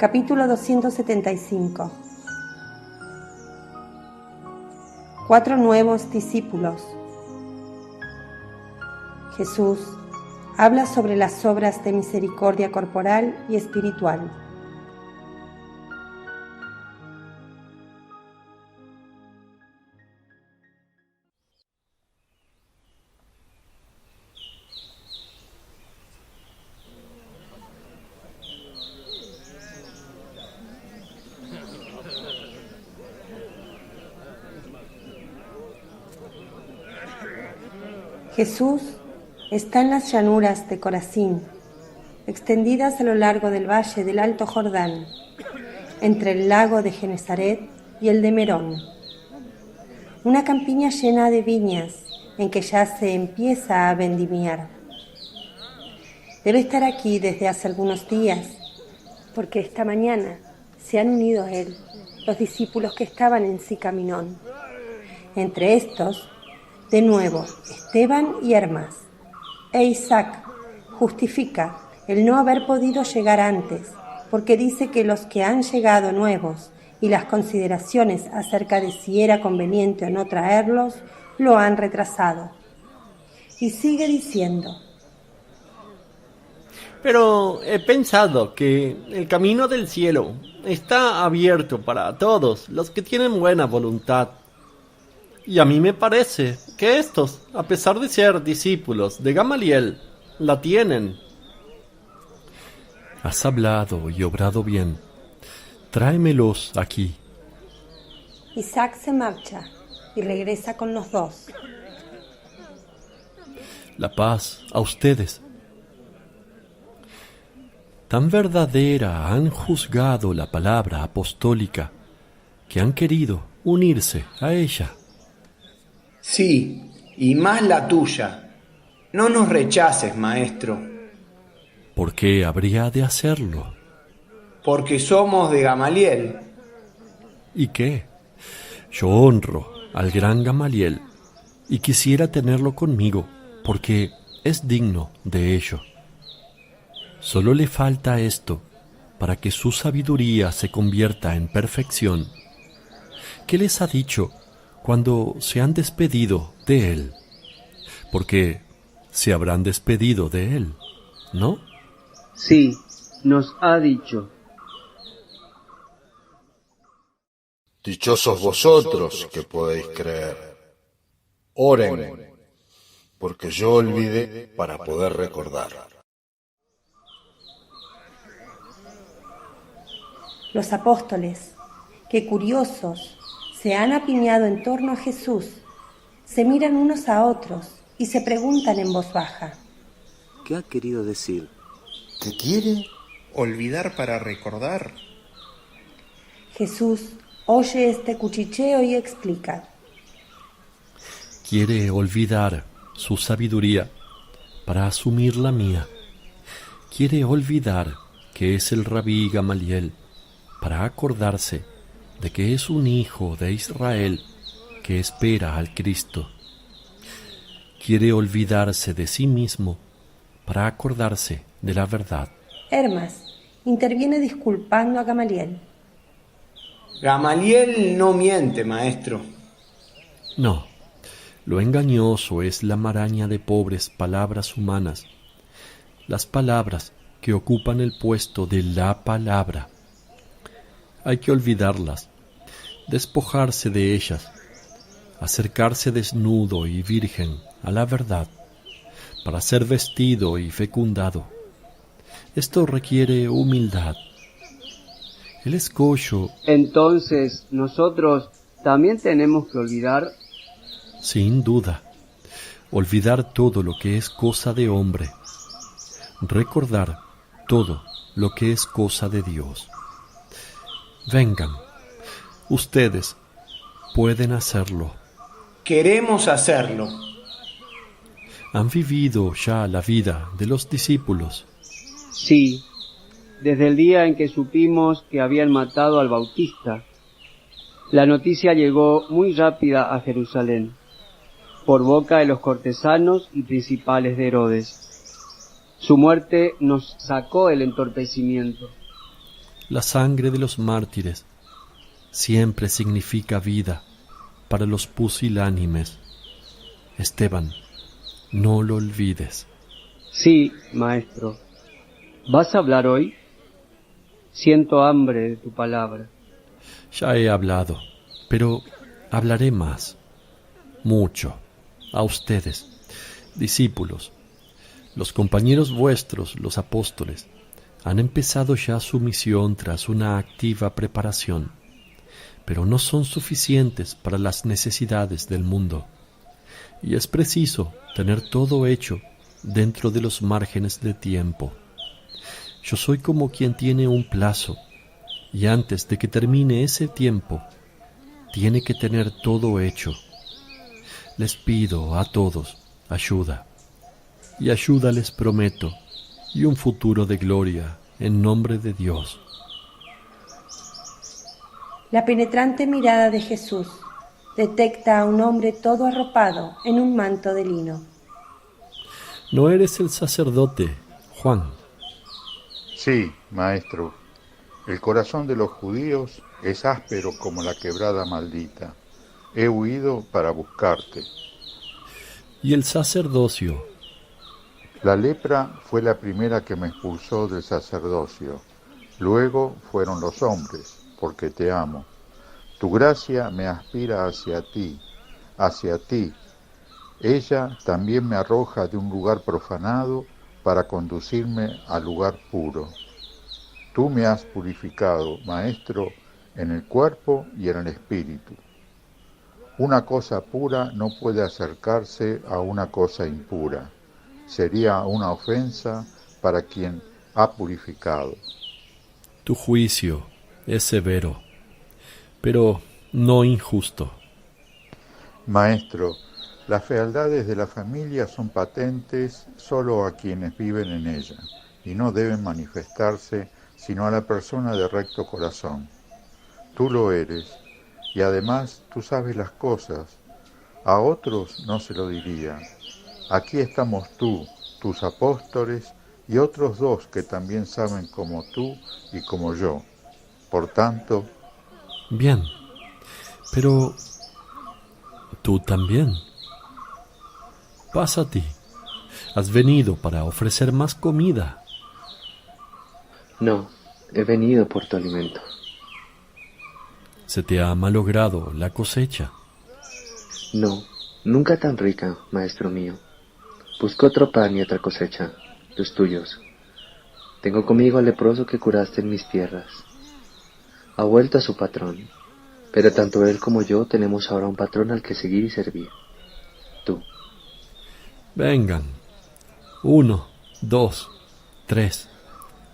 Capítulo 275. 4 nuevos discípulos. Jesús habla sobre las obras de misericordia corporal y espiritual. Jesús está en las llanuras de Corazín, extendidas a lo largo del valle del Alto Jordán, entre el lago de Genesaret y el de Merón. Una campiña llena de viñas en que ya se empieza a vendimiar. Debe estar aquí desde hace algunos días, porque esta mañana se han unido a él los discípulos que estaban en Sicaminón. Entre estos, de nuevo, Esteban y Hermas. E Isaac justifica el no haber podido llegar antes, porque dice que los que han llegado nuevos y las consideraciones acerca de si era conveniente o no traerlos, lo han retrasado. Y sigue diciendo: Pero he pensado que el camino del cielo está abierto para todos los que tienen buena voluntad. Y a mí me parece que estos, a pesar de ser discípulos de Gamaliel, la tienen. Has hablado y obrado bien. Tráemelos aquí. Isaac se marcha y regresa con los dos. La paz a ustedes. Tan verdadera han juzgado la palabra apostólica que han querido unirse a ella. Sí, y más la tuya. No nos rechaces, maestro. ¿Por qué habría de hacerlo? Porque somos de Gamaliel. ¿Y qué? Yo honro al gran Gamaliel y quisiera tenerlo conmigo porque es digno de ello. Solo le falta esto para que su sabiduría se convierta en perfección. ¿Qué les ha dicho cuando se han despedido de él? Porque se habrán despedido de él, ¿no? Sí, nos ha dicho. Dichosos vosotros que podéis creer. Oren, porque yo olvidé para poder recordar. Los apóstoles, que curiosos se han apiñado en torno a Jesús, se miran unos a otros y se preguntan en voz baja: ¿qué ha querido decir? ¿Qué quiere? ¿Olvidar para recordar? Jesús oye este cuchicheo y explica: quiere olvidar su sabiduría para asumir la mía. Quiere olvidar que es el rabí Gamaliel para acordarse de que es un hijo de Israel que espera al Cristo. Quiere olvidarse de sí mismo para acordarse de la verdad. Hermas interviene disculpando a Gamaliel. Gamaliel no miente, maestro. No, lo engañoso es la maraña de pobres palabras humanas, las palabras que ocupan el puesto de la palabra. Hay que olvidarlas, despojarse de ellas, acercarse desnudo y virgen a la verdad, para ser vestido y fecundado. Esto requiere humildad. El escollo... Entonces, ¿nosotros también tenemos que olvidar? Sin duda, olvidar todo lo que es cosa de hombre, recordar todo lo que es cosa de Dios. Vengan, ustedes pueden hacerlo. Queremos hacerlo. ¿Han vivido ya la vida de los discípulos? Sí, desde el día en que supimos que habían matado al Bautista. La noticia llegó muy rápida a Jerusalén, por boca de los cortesanos y principales de Herodes. Su muerte nos sacó el entorpecimiento. La sangre de los mártires siempre significa vida para los pusilánimes. Esteban, no lo olvides. Sí, maestro. ¿Vas a hablar hoy? Siento hambre de tu palabra. Ya he hablado, pero hablaré más. Mucho. A ustedes, discípulos, los compañeros vuestros, los apóstoles, han empezado ya su misión tras una activa preparación, pero no son suficientes para las necesidades del mundo, y es preciso tener todo hecho dentro de los márgenes de tiempo. Yo soy como quien tiene un plazo, y antes de que termine ese tiempo, tiene que tener todo hecho. Les pido a todos ayuda, y ayuda les prometo, y un futuro de gloria en nombre de Dios. La penetrante mirada de Jesús detecta a un hombre todo arropado en un manto de lino. ¿No eres el sacerdote, Juan? Sí, maestro. El corazón de los judíos es áspero como la quebrada maldita. He huido para buscarte. ¿Y el sacerdocio? La lepra fue la primera que me expulsó del sacerdocio. Luego fueron los hombres, porque te amo. Tu gracia me aspira hacia ti, hacia ti. Ella también me arroja de un lugar profanado para conducirme al lugar puro. Tú me has purificado, maestro, en el cuerpo y en el espíritu. Una cosa pura no puede acercarse a una cosa impura. Sería una ofensa para quien ha purificado. Tu juicio es severo, pero no injusto. Maestro, las fealdades de la familia son patentes solo a quienes viven en ella y no deben manifestarse sino a la persona de recto corazón. Tú lo eres y además tú sabes las cosas. A otros no se lo diría. Aquí estamos tú, tus apóstoles y otros 2 que también saben como tú y como yo. Por tanto... Bien, pero tú también. Pasa a ti. Has venido para ofrecer más comida. No, he venido por tu alimento. ¿Se te ha malogrado la cosecha? No, nunca tan rica, maestro mío. Busco otro pan y otra cosecha, los tuyos. Tengo conmigo al leproso que curaste en mis tierras. Ha vuelto a su patrón, pero tanto él como yo tenemos ahora un patrón al que seguir y servir. Tú. Vengan. 1, 2, 3,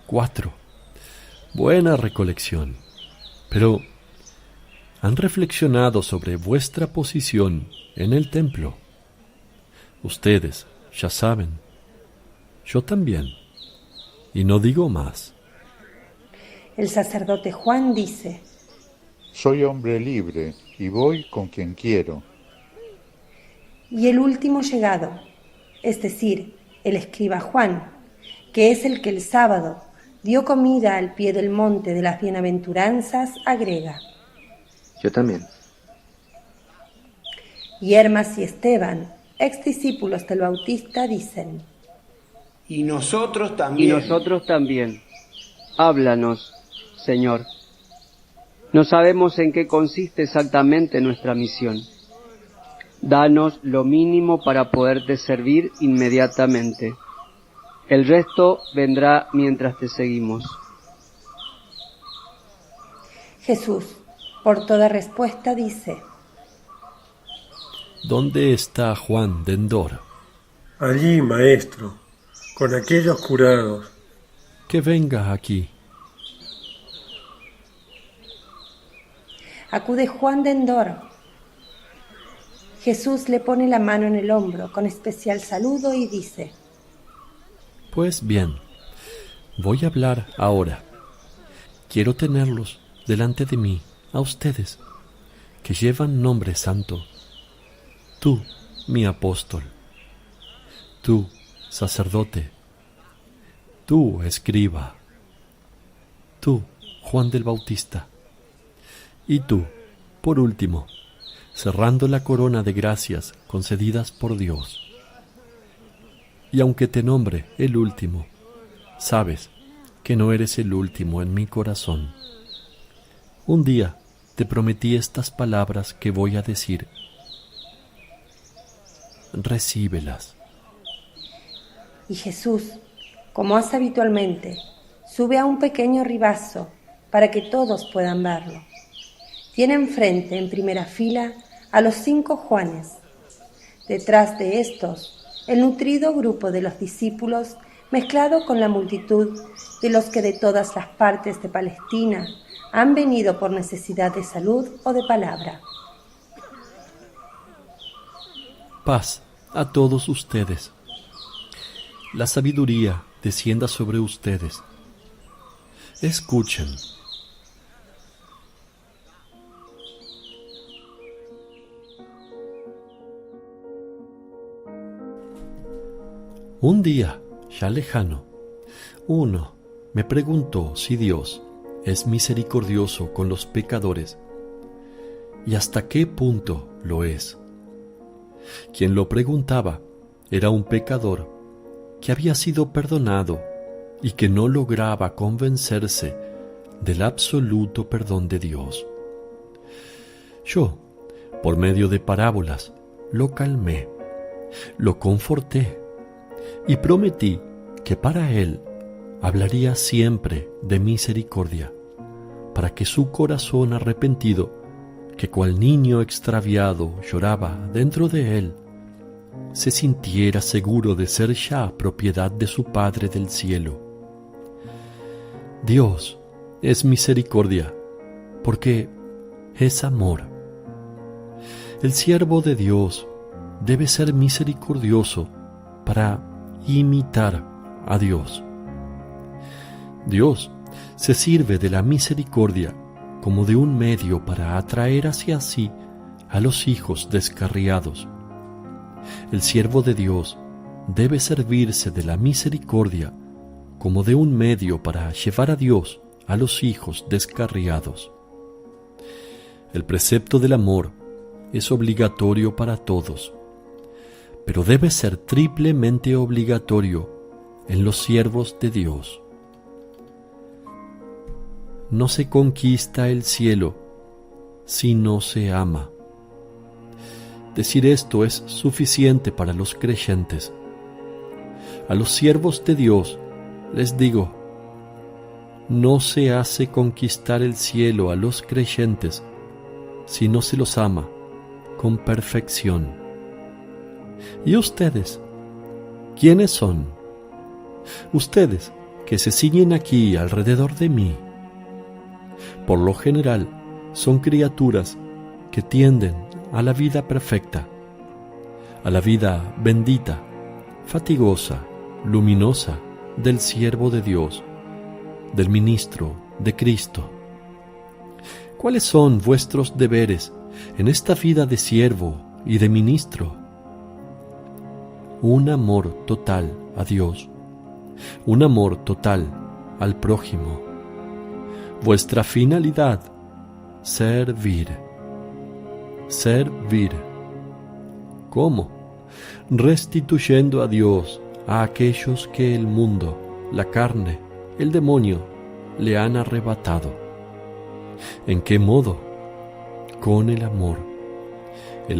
4. Buena recolección. Pero, ¿han reflexionado sobre vuestra posición en el templo? Ustedes ya saben. Yo también. Y no digo más. El sacerdote Juan dice: Soy hombre libre y voy con quien quiero. Y el último llegado, es decir, el escriba Juan, que es el que el sábado dio comida al pie del monte de las bienaventuranzas, agrega: Yo también. Y Hermas y Esteban, ex discípulos del Bautista, dicen: Y nosotros también. Y nosotros también. Háblanos, Señor. No sabemos en qué consiste exactamente nuestra misión. Danos lo mínimo para poderte servir inmediatamente. El resto vendrá mientras te seguimos. Jesús, por toda respuesta, dice: ¿Dónde está Juan de Endor? Allí, maestro, con aquellos curados. Que venga aquí. Acude Juan de Endor. Jesús le pone la mano en el hombro con especial saludo y dice: Pues bien, voy a hablar ahora. Quiero tenerlos delante de mí, a ustedes, que llevan nombre santo. Tú, mi apóstol. Tú, sacerdote. Tú, escriba. Tú, Juan del Bautista. Y tú, por último, cerrando la corona de gracias concedidas por Dios. Y aunque te nombre el último, sabes que no eres el último en mi corazón. Un día te prometí estas palabras que voy a decir. Recíbelas. Y Jesús, como hace habitualmente, sube a un pequeño ribazo para que todos puedan verlo. Tiene enfrente, en primera fila, a los 5 Juanes. Detrás de estos, el nutrido grupo de los discípulos, mezclado con la multitud de los que de todas las partes de Palestina han venido por necesidad de salud o de palabra. Paz a todos ustedes. La sabiduría descienda sobre ustedes. Escuchen. Un día, ya lejano, uno me preguntó si Dios es misericordioso con los pecadores y hasta qué punto lo es. Quien lo preguntaba era un pecador que había sido perdonado y que no lograba convencerse del absoluto perdón de Dios. Yo, por medio de parábolas, lo calmé, lo conforté y prometí que para él hablaría siempre de misericordia, para que su corazón arrepentido, que cual niño extraviado lloraba dentro de él, se sintiera seguro de ser ya propiedad de su Padre del cielo. Dios es misericordia, porque es amor. El siervo de Dios debe ser misericordioso para imitar a Dios. Dios se sirve de la misericordia como de un medio para atraer hacia sí a los hijos descarriados. El siervo de Dios debe servirse de la misericordia como de un medio para llevar a Dios a los hijos descarriados. El precepto del amor es obligatorio para todos, pero debe ser triplemente obligatorio en los siervos de Dios. No se conquista el cielo si no se ama. Decir esto es suficiente para los creyentes. A los siervos de Dios les digo, no se hace conquistar el cielo a los creyentes si no se los ama con perfección. ¿Y ustedes? ¿Quiénes son? Ustedes que se ciñen aquí alrededor de mí. Por lo general, son criaturas que tienden a la vida perfecta, a la vida bendita, fatigosa, luminosa del siervo de Dios, del ministro de Cristo. ¿Cuáles son vuestros deberes en esta vida de siervo y de ministro? Un amor total a Dios, un amor total al prójimo. Vuestra finalidad, servir. Servir. ¿Cómo? Restituyendo a Dios a aquellos que el mundo, la carne, el demonio le han arrebatado. ¿En qué modo? Con el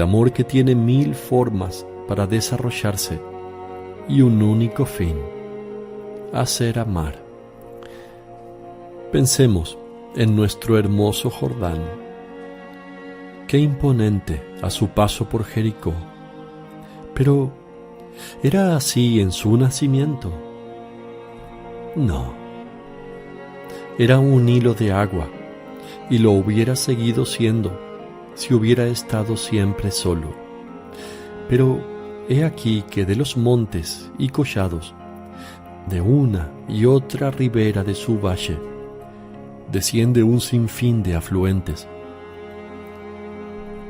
amor que tiene 1000 formas para desarrollarse y un único fin, hacer amar. Pensemos en nuestro hermoso Jordán. Qué imponente a su paso por Jericó. Pero, ¿era así en su nacimiento? No. Era un hilo de agua, y lo hubiera seguido siendo si hubiera estado siempre solo. Pero he aquí que de los montes y collados, de una y otra ribera de su valle, desciende un sinfín de afluentes,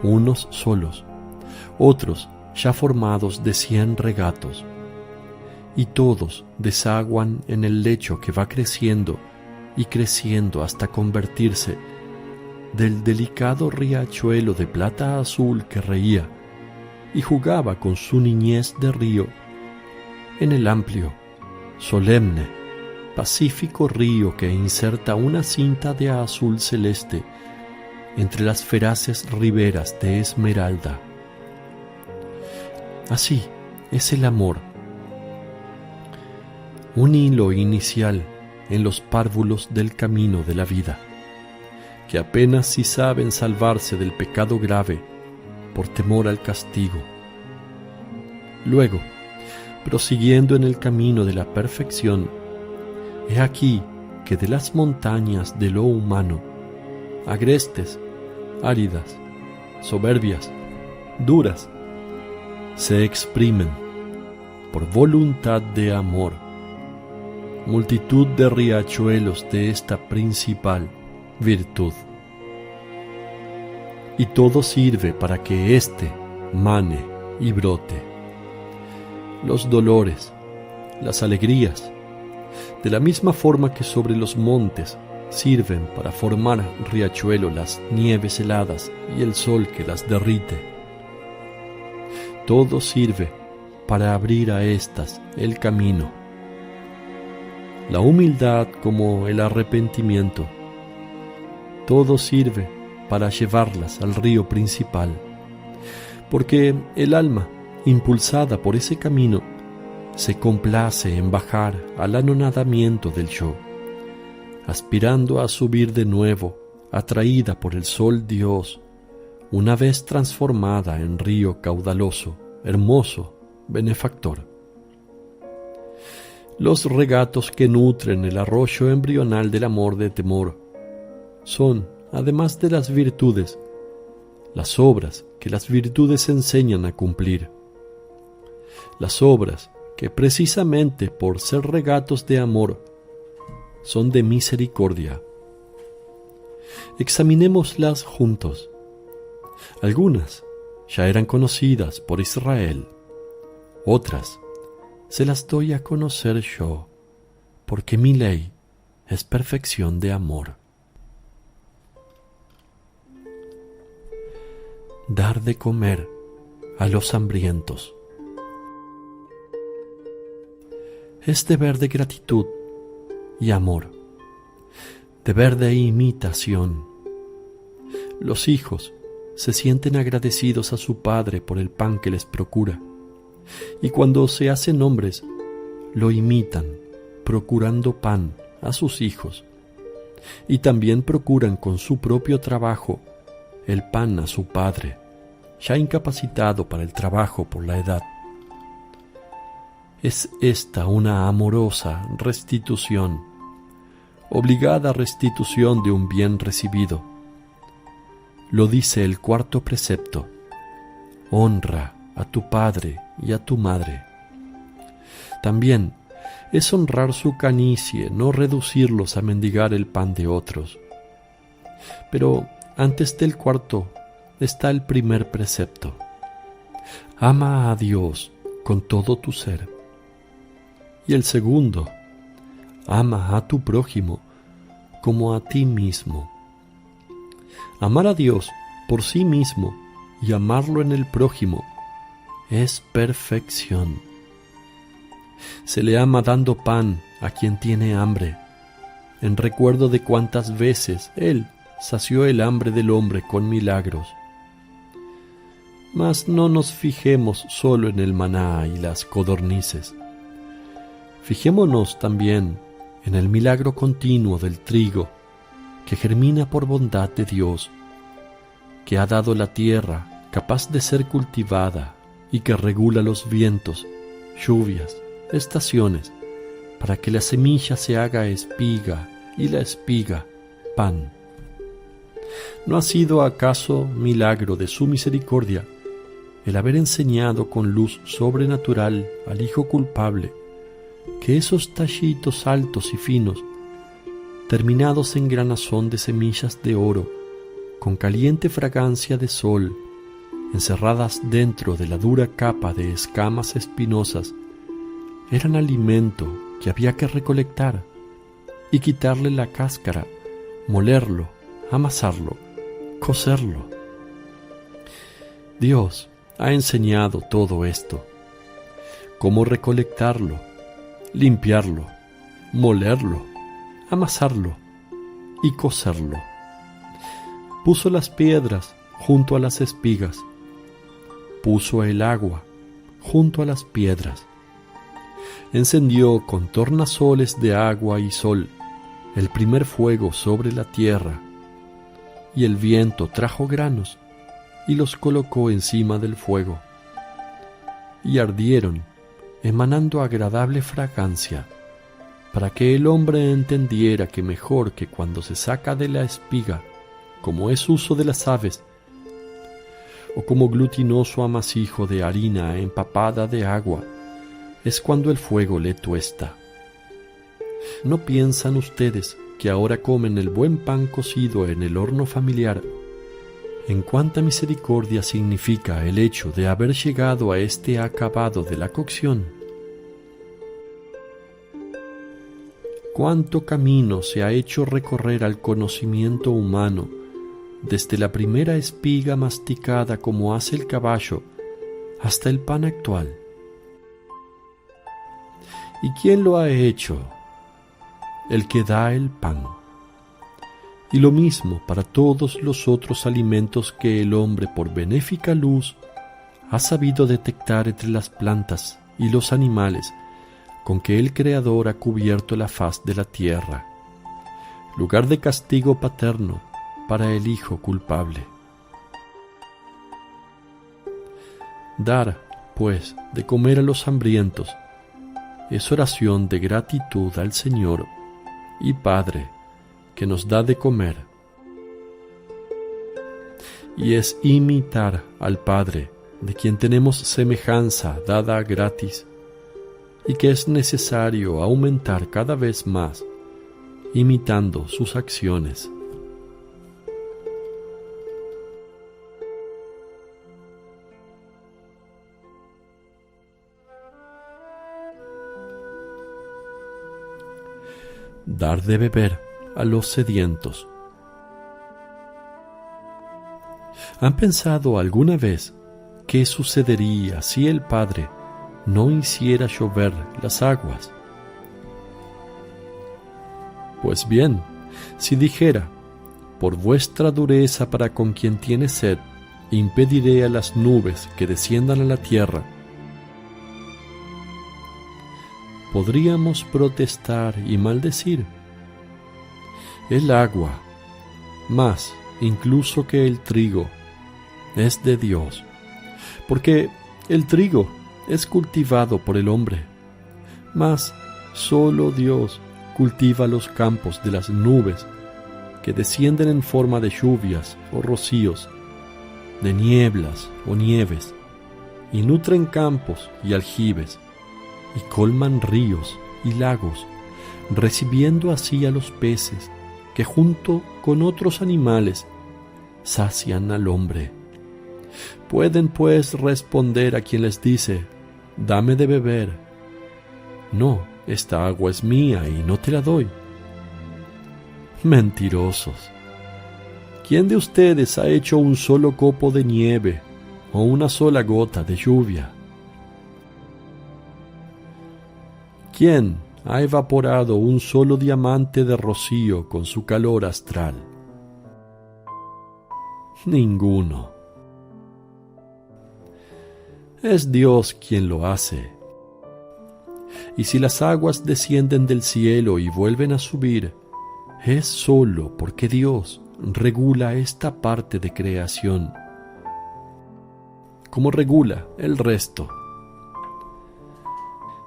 unos solos, otros ya formados de 100 regatos, y todos desaguan en el lecho que va creciendo y creciendo hasta convertirse del delicado riachuelo de plata azul que reía y jugaba con su niñez de río en el amplio, solemne, pacífico río que inserta una cinta de azul celeste entre las feraces riberas de esmeralda. Así es el amor, un hilo inicial en los párvulos del camino de la vida, que apenas si saben salvarse del pecado grave por temor al castigo. Luego, prosiguiendo en el camino de la perfección, he aquí que de las montañas de lo humano, agrestes, áridas, soberbias, duras, se exprimen, por voluntad de amor, multitud de riachuelos de esta principal virtud. Y todo sirve para que éste mane y brote. Los dolores, las alegrías, de la misma forma que sobre los montes sirven para formar riachuelo las nieves heladas y el sol que las derrite. Todo sirve para abrir a éstas el camino. La humildad como el arrepentimiento. Todo sirve para llevarlas al río principal, porque el alma, impulsada por ese camino, se complace en bajar al anonadamiento del yo, aspirando a subir de nuevo, atraída por el sol Dios, una vez transformada en río caudaloso, hermoso, benefactor. Los regatos que nutren el arroyo embrional del amor de temor son, además de las virtudes, las obras que las virtudes enseñan a cumplir. Las obras que precisamente por ser regatos de amor son de misericordia. Examinémoslas juntos. Algunas ya eran conocidas por Israel, otras se las doy a conocer yo, porque mi ley es perfección de amor. Dar de comer a los hambrientos. Es deber de gratitud y amor, deber de imitación. Los hijos se sienten agradecidos a su padre por el pan que les procura, y cuando se hacen hombres, lo imitan, procurando pan a sus hijos, y también procuran con su propio trabajo el pan a su padre, ya incapacitado para el trabajo por la edad. Es esta una amorosa restitución, obligada restitución de un bien recibido. Lo dice el cuarto precepto: honra a tu padre y a tu madre. También es honrar su canicie, no reducirlos a mendigar el pan de otros. Pero antes del cuarto está el primer precepto: ama a Dios con todo tu ser. Y el segundo: ama a tu prójimo como a ti mismo. Amar a Dios por sí mismo y amarlo en el prójimo es perfección. Se le ama dando pan a quien tiene hambre, en recuerdo de cuántas veces Él sació el hambre del hombre con milagros. Mas no nos fijemos solo en el maná y las codornices. Fijémonos también en el milagro continuo del trigo, que germina por bondad de Dios, que ha dado la tierra capaz de ser cultivada y que regula los vientos, lluvias, estaciones, para que la semilla se haga espiga y la espiga pan. ¿No ha sido acaso milagro de su misericordia el haber enseñado con luz sobrenatural al hijo culpable que esos tallitos altos y finos, terminados en granazón de semillas de oro, con caliente fragancia de sol, encerradas dentro de la dura capa de escamas espinosas, eran alimento que había que recolectar, y quitarle la cáscara, molerlo, amasarlo, cocerlo. Dios ha enseñado todo esto, cómo recolectarlo, limpiarlo, molerlo, amasarlo y cocerlo. Puso las piedras junto a las espigas, puso el agua junto a las piedras, encendió con tornasoles de agua y sol el primer fuego sobre la tierra, y el viento trajo granos y los colocó encima del fuego, y ardieron, emanando agradable fragancia, para que el hombre entendiera que mejor que cuando se saca de la espiga, como es uso de las aves, o como glutinoso amasijo de harina empapada de agua, es cuando el fuego le tuesta. ¿No piensan ustedes que ahora comen el buen pan cocido en el horno familiar? En cuánta misericordia significa el hecho de haber llegado a este acabado de la cocción. Cuánto camino se ha hecho recorrer al conocimiento humano, desde la primera espiga masticada como hace el caballo, hasta el pan actual. ¿Y quién lo ha hecho? El que da el pan. Y lo mismo para todos los otros alimentos que el hombre por benéfica luz ha sabido detectar entre las plantas y los animales con que el Creador ha cubierto la faz de la tierra, lugar de castigo paterno para el hijo culpable. Dar, pues, de comer a los hambrientos es oración de gratitud al Señor y Padre que nos da de comer, y es imitar al Padre, de quien tenemos semejanza dada gratis, y que es necesario aumentar cada vez más, imitando sus acciones. Dar de beber a los sedientos. ¿Han pensado alguna vez qué sucedería si el Padre no hiciera llover las aguas? Pues bien, si dijera, por vuestra dureza para con quien tiene sed, impediré a las nubes que desciendan a la tierra, podríamos protestar y maldecir. El agua, más incluso que el trigo, es de Dios, porque el trigo es cultivado por el hombre, mas solo Dios cultiva los campos de las nubes que descienden en forma de lluvias o rocíos, de nieblas o nieves, y nutren campos y aljibes, y colman ríos y lagos, recibiendo así a los peces que junto con otros animales sacian al hombre. Pueden pues responder a quien les dice, dame de beber. No, esta agua es mía y no te la doy. Mentirosos. ¿Quién de ustedes ha hecho un solo copo de nieve o una sola gota de lluvia? ¿Quién ha evaporado un solo diamante de rocío con su calor astral? Ninguno. Es Dios quien lo hace. Y si las aguas descienden del cielo y vuelven a subir, es sólo porque Dios regula esta parte de creación, como regula el resto.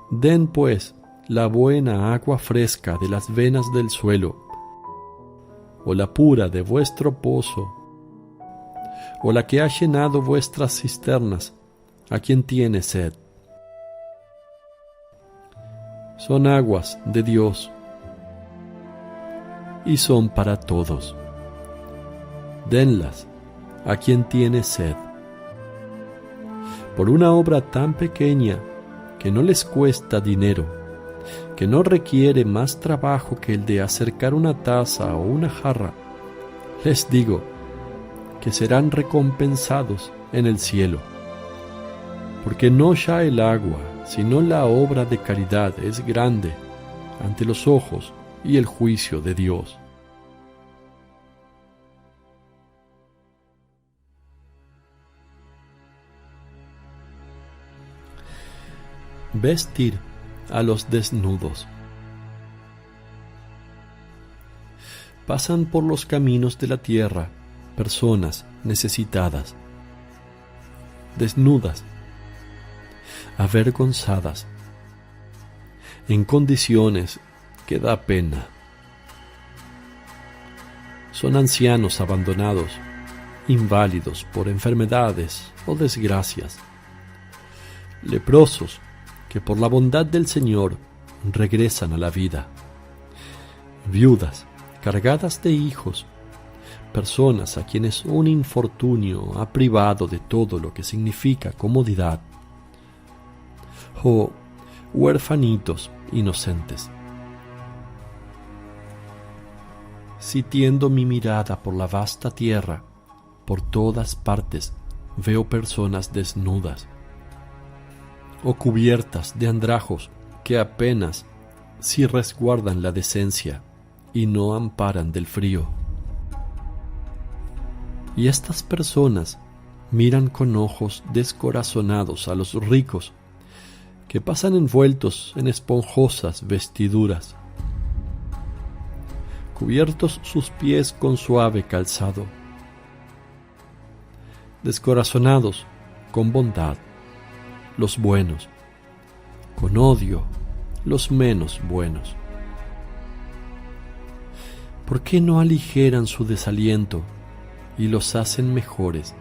Den pues la buena agua fresca de las venas del suelo, o la pura de vuestro pozo, o la que ha llenado vuestras cisternas, a quien tiene sed. Son aguas de Dios, y son para todos. Denlas a quien tiene sed. Por una obra tan pequeña que no les cuesta dinero, que no requiere más trabajo que el de acercar una taza o una jarra, les digo que serán recompensados en el cielo. Porque no ya el agua, sino la obra de caridad es grande ante los ojos y el juicio de Dios. Vestir a los desnudos. Pasan por los caminos de la tierra personas necesitadas, desnudas, avergonzadas, en condiciones que da pena. Son ancianos abandonados, inválidos por enfermedades o desgracias, leprosos que por la bondad del Señor regresan a la vida, viudas cargadas de hijos, personas a quienes un infortunio ha privado de todo lo que significa comodidad, o huérfanitos inocentes. Si tiendo mi mirada por la vasta tierra, por todas partes veo personas desnudas o cubiertas de andrajos que apenas si resguardan la decencia y no amparan del frío. Y estas personas miran con ojos descorazonados a los ricos que pasan envueltos en esponjosas vestiduras, cubiertos sus pies con suave calzado, descorazonados con bondad los buenos, con odio los menos buenos. ¿Por qué no aligeran su desaliento y los hacen mejores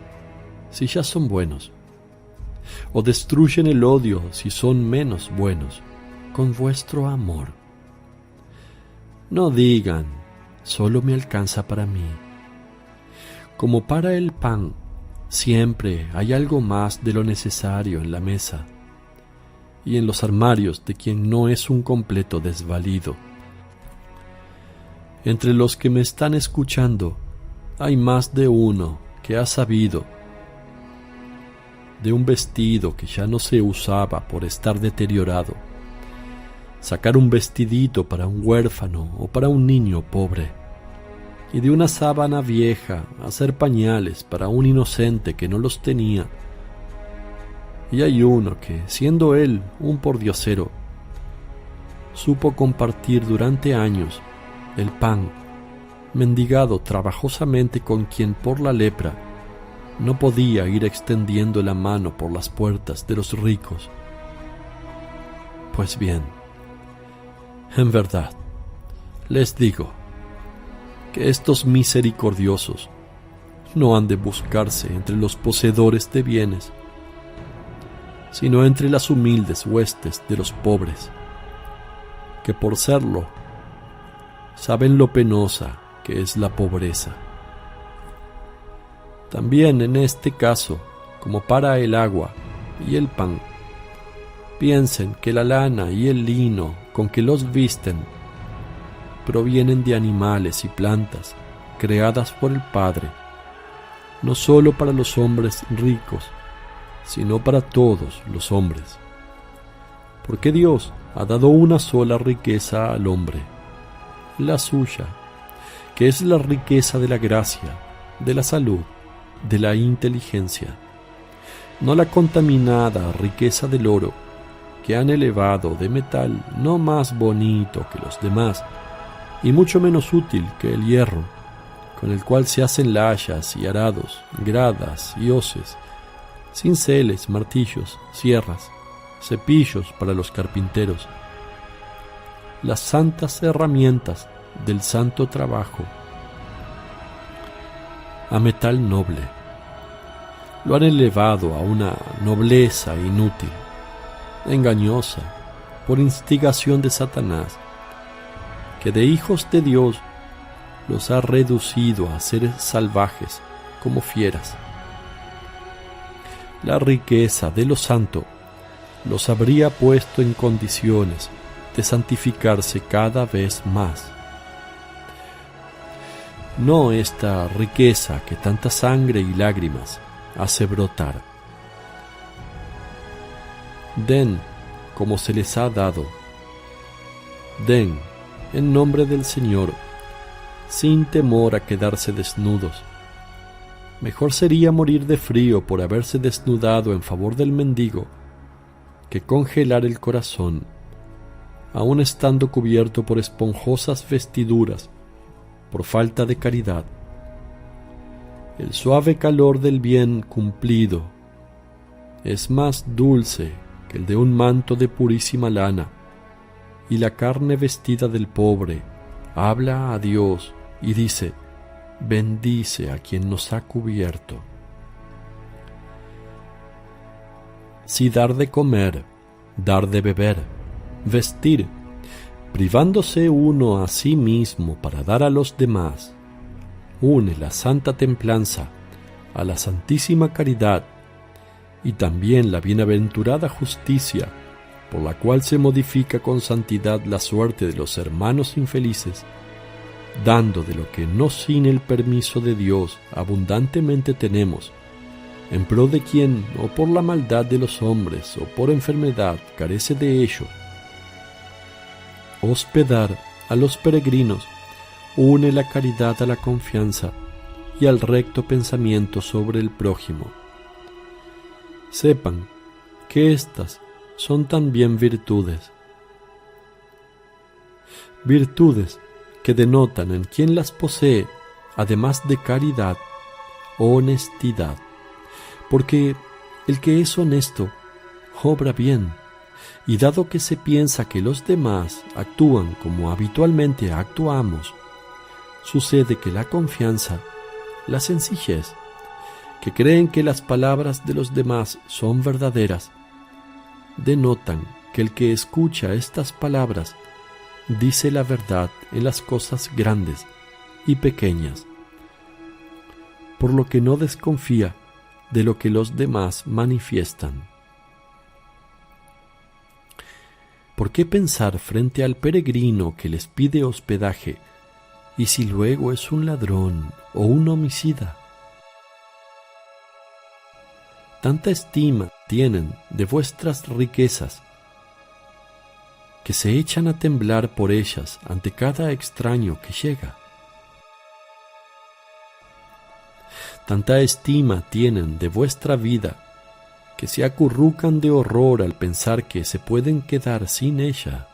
si ya son buenos? ¿O destruyen el odio si son menos buenos con vuestro amor? No digan, solo me alcanza para mí. Como para el pan, siempre hay algo más de lo necesario en la mesa y en los armarios de quien no es un completo desvalido. Entre los que me están escuchando hay más de uno que ha sabido de un vestido que ya no se usaba por estar deteriorado, sacar un vestidito para un huérfano o para un niño pobre, y de una sábana vieja hacer pañales para un inocente que no los tenía. Y hay uno que, siendo él un pordiosero, supo compartir durante años el pan, mendigado trabajosamente con quien por la lepra no podía ir extendiendo la mano por las puertas de los ricos. Pues bien, en verdad, les digo que estos misericordiosos no han de buscarse entre los poseedores de bienes, sino entre las humildes huestes de los pobres, que por serlo saben lo penosa que es la pobreza. También en este caso, como para el agua y el pan, piensen que la lana y el lino con que los visten provienen de animales y plantas creadas por el Padre, no sólo para los hombres ricos, sino para todos los hombres. Porque Dios ha dado una sola riqueza al hombre, la suya, que es la riqueza de la gracia, de la salud, de la inteligencia, no la contaminada riqueza del oro, que han elevado de metal no más bonito que los demás, y mucho menos útil que el hierro, con el cual se hacen layas y arados, gradas y hoces, cinceles, martillos, sierras, cepillos para los carpinteros, las santas herramientas del santo trabajo. A metal noble lo han elevado a una nobleza inútil, engañosa, por instigación de Satanás, que de hijos de Dios los ha reducido a seres salvajes como fieras. La riqueza de lo santo los habría puesto en condiciones de santificarse cada vez más. No esta riqueza que tanta sangre y lágrimas hace brotar. Den como se les ha dado. Den en nombre del Señor, sin temor a quedarse desnudos. Mejor sería morir de frío por haberse desnudado en favor del mendigo que congelar el corazón, aun estando cubierto por esponjosas vestiduras, por falta de caridad. El suave calor del bien cumplido es más dulce que el de un manto de purísima lana, y la carne vestida del pobre habla a Dios y dice: bendice a quien nos ha cubierto. Si dar de comer, dar de beber, vestir, privándose uno a sí mismo para dar a los demás, une la santa templanza a la santísima caridad y también la bienaventurada justicia, por la cual se modifica con santidad la suerte de los hermanos infelices, dando de lo que no sin el permiso de Dios abundantemente tenemos, en pro de quien, o por la maldad de los hombres, o por enfermedad, carece de ello. Hospedar a los peregrinos une la caridad a la confianza y al recto pensamiento sobre el prójimo. Sepan que estas son también virtudes. Virtudes que denotan en quien las posee, además de caridad, honestidad, porque el que es honesto obra bien, y dado que se piensa que los demás actúan como habitualmente actuamos, sucede que la confianza, la sencillez, que creen que las palabras de los demás son verdaderas, denotan que el que escucha estas palabras dice la verdad en las cosas grandes y pequeñas, por lo que no desconfía de lo que los demás manifiestan. ¿Por qué pensar frente al peregrino que les pide hospedaje, y si luego es un ladrón o un homicida? Tanta estima tienen de vuestras riquezas, que se echan a temblar por ellas ante cada extraño que llega. Tanta estima tienen de vuestra vida, que se acurrucan de horror al pensar que se pueden quedar sin ella.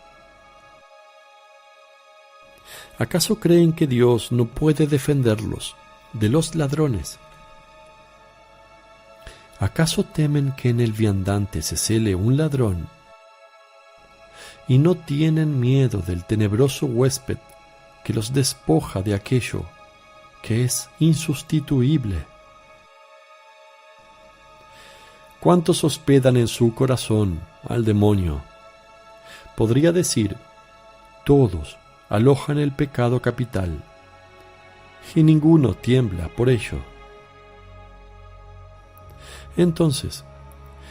¿Acaso creen que Dios no puede defenderlos de los ladrones? ¿Acaso temen que en el viandante se cele un ladrón? ¿Y no tienen miedo del tenebroso huésped que los despoja de aquello que es insustituible? ¿Cuántos hospedan en su corazón al demonio? Podría decir, todos alojan el pecado capital, y ninguno tiembla por ello. Entonces,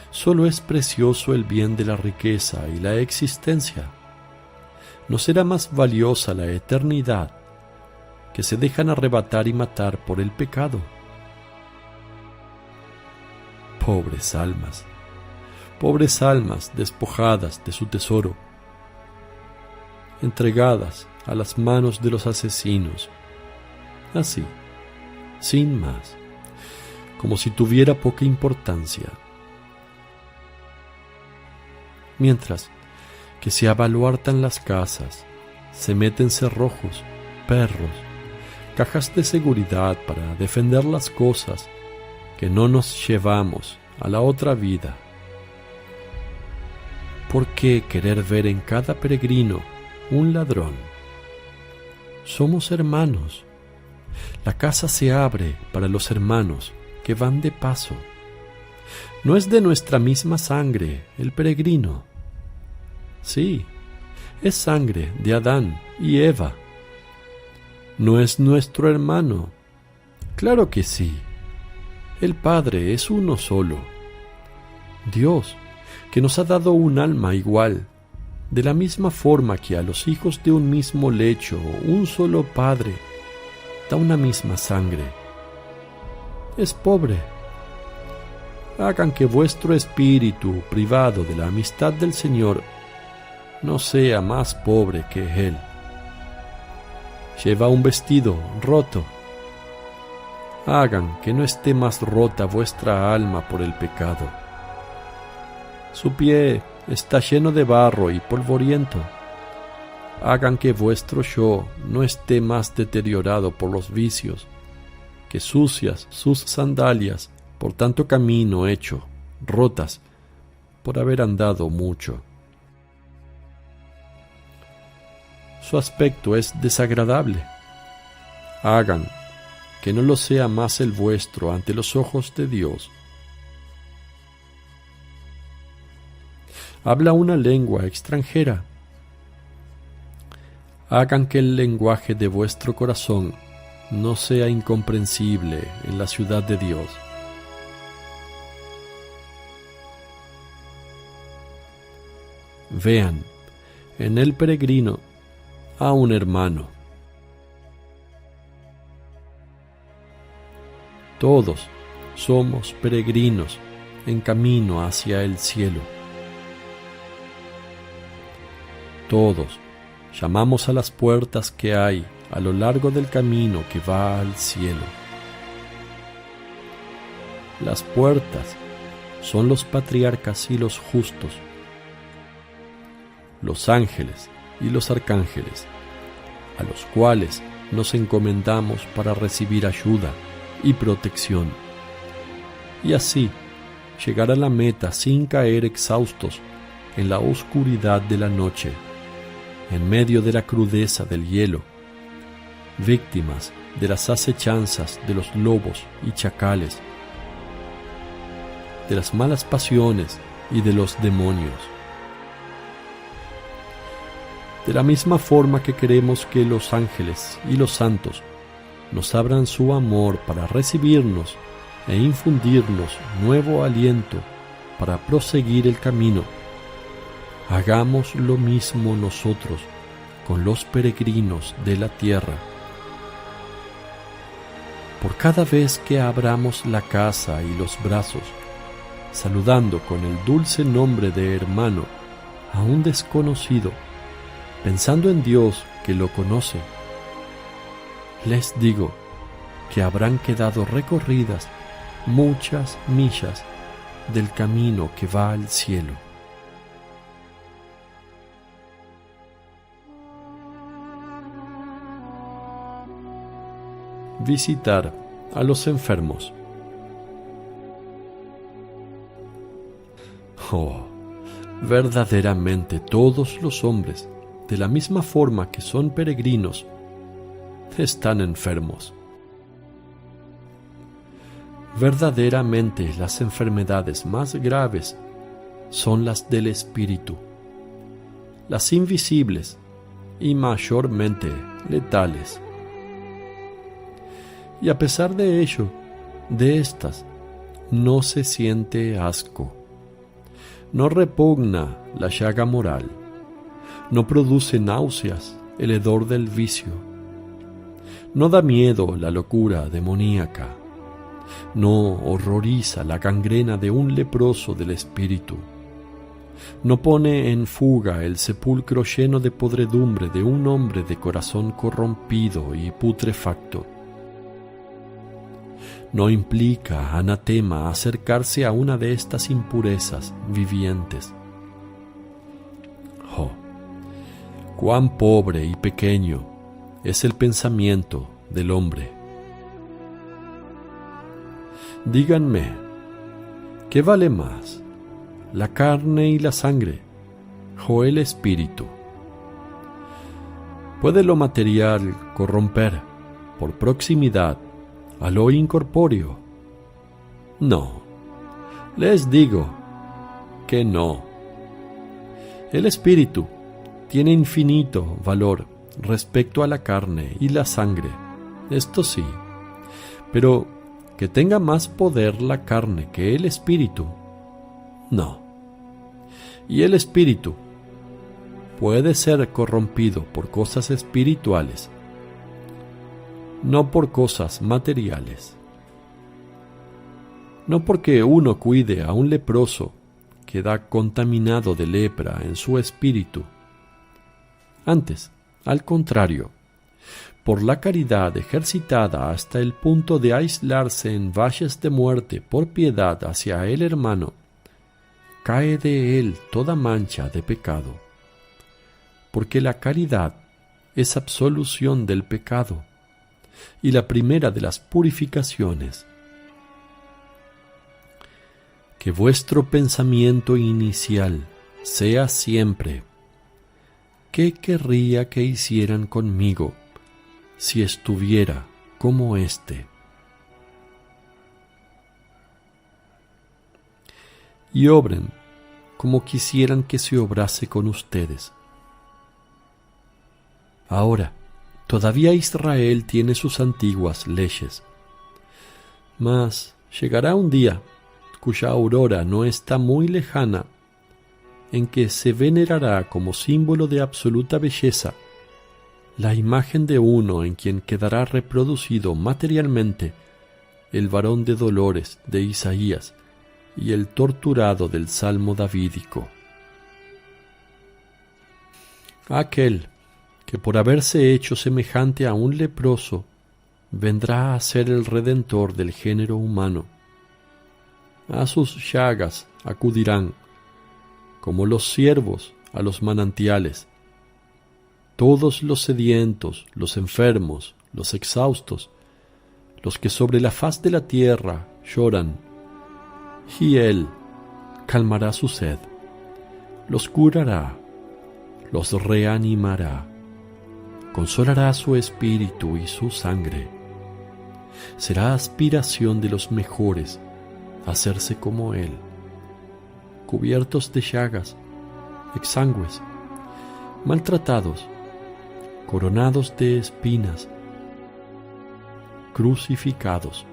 solo es precioso el bien de la riqueza y la existencia. ¿No será más valiosa la eternidad, que se dejan arrebatar y matar por el pecado? Pobres almas despojadas de su tesoro, entregadas a las manos de los asesinos, así, sin más, como si tuviera poca importancia. Mientras que se abaluartan las casas, se meten cerrojos, perros, cajas de seguridad para defender las cosas que no nos llevamos a la otra vida. ¿Por qué querer ver en cada peregrino un ladrón? Somos hermanos. La casa se abre para los hermanos que van de paso. ¿No es de nuestra misma sangre el peregrino? Sí, es sangre de Adán y Eva. ¿No es nuestro hermano? Claro que sí. El Padre es uno solo. Dios, que nos ha dado un alma igual, De la misma forma que a los hijos de un mismo lecho, un solo padre, da una misma sangre. Es pobre. Hagan que vuestro espíritu, privado de la amistad del Señor, no sea más pobre que Él. Lleva un vestido roto. Hagan que no esté más rota vuestra alma por el pecado. Su pie está lleno de barro y polvoriento. Hagan que vuestro yo no esté más deteriorado por los vicios, que sucias sus sandalias por tanto camino hecho, rotas por haber andado mucho. Su aspecto es desagradable. Hagan que no lo sea más el vuestro ante los ojos de Dios. Habla una lengua extranjera. Hagan que el lenguaje de vuestro corazón no sea incomprensible en la ciudad de Dios. Vean en el peregrino a un hermano. Todos somos peregrinos en camino hacia el cielo. Todos llamamos a las puertas que hay a lo largo del camino que va al cielo. Las puertas son los patriarcas y los justos, los ángeles y los arcángeles, a los cuales nos encomendamos para recibir ayuda y protección, y así llegar a la meta sin caer exhaustos en la oscuridad de la noche, en medio de la crudeza del hielo, víctimas de las acechanzas de los lobos y chacales, de las malas pasiones y de los demonios. De la misma forma que queremos que los ángeles y los santos nos abran su amor para recibirnos e infundirnos nuevo aliento para proseguir el camino, hagamos lo mismo nosotros con los peregrinos de la tierra. Por cada vez que abramos la casa y los brazos, saludando con el dulce nombre de hermano a un desconocido, pensando en Dios que lo conoce, les digo que habrán quedado recorridas muchas millas del camino que va al cielo. Visitar a los enfermos. Oh, verdaderamente todos los hombres, de la misma forma que son peregrinos, están enfermos. Verdaderamente las enfermedades más graves son las del espíritu, las invisibles y mayormente letales. Y a pesar de ello, de estas no se siente asco, no repugna la llaga moral, no produce náuseas el hedor del vicio, no da miedo la locura demoníaca, no horroriza la gangrena de un leproso del espíritu, no pone en fuga el sepulcro lleno de podredumbre de un hombre de corazón corrompido y putrefacto, no implica anatema acercarse a una de estas impurezas vivientes. Oh, cuán pobre y pequeño es el pensamiento del hombre. Díganme, ¿qué vale más, la carne y la sangre o el espíritu? ¿Puede lo material corromper por proximidad a lo incorpóreo? No, les digo que no. El espíritu tiene infinito valor respecto a la carne y la sangre, esto sí, pero que tenga más poder la carne que el espíritu, no. Y el espíritu puede ser corrompido por cosas espirituales, no por cosas materiales. No porque uno cuide a un leproso queda contaminado de lepra en su espíritu. Antes, al contrario, por la caridad ejercitada hasta el punto de aislarse en valles de muerte por piedad hacia el hermano, cae de él toda mancha de pecado, porque la caridad es absolución del pecado y la primera de las purificaciones. Que vuestro pensamiento inicial sea siempre: ¿qué querría que hicieran conmigo si estuviera como éste? Y obren como quisieran que se obrase con ustedes. Ahora, todavía Israel tiene sus antiguas leyes, mas llegará un día cuya aurora no está muy lejana, en que se venerará como símbolo de absoluta belleza la imagen de uno en quien quedará reproducido materialmente el varón de dolores de Isaías y el torturado del Salmo davídico. Aquel que por haberse hecho semejante a un leproso vendrá a ser el Redentor del género humano. A sus llagas acudirán, como los ciervos a los manantiales, todos los sedientos, los enfermos, los exhaustos, los que sobre la faz de la tierra lloran, y Él calmará su sed, los curará, los reanimará, consolará su espíritu y su sangre. Será aspiración de los mejores hacerse como Él, cubiertos de llagas, exangües, maltratados, coronados de espinas, crucificados,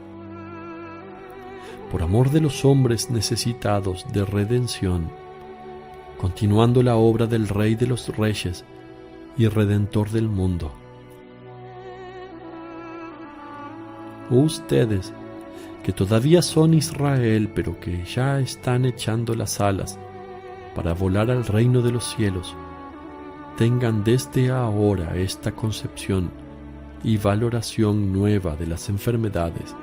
por amor de los hombres necesitados de redención, continuando la obra del Rey de los Reyes y Redentor del mundo. Ustedes, que todavía son Israel, pero que ya están echando las alas para volar al reino de los cielos, tengan desde ahora esta concepción y valoración nueva de las enfermedades,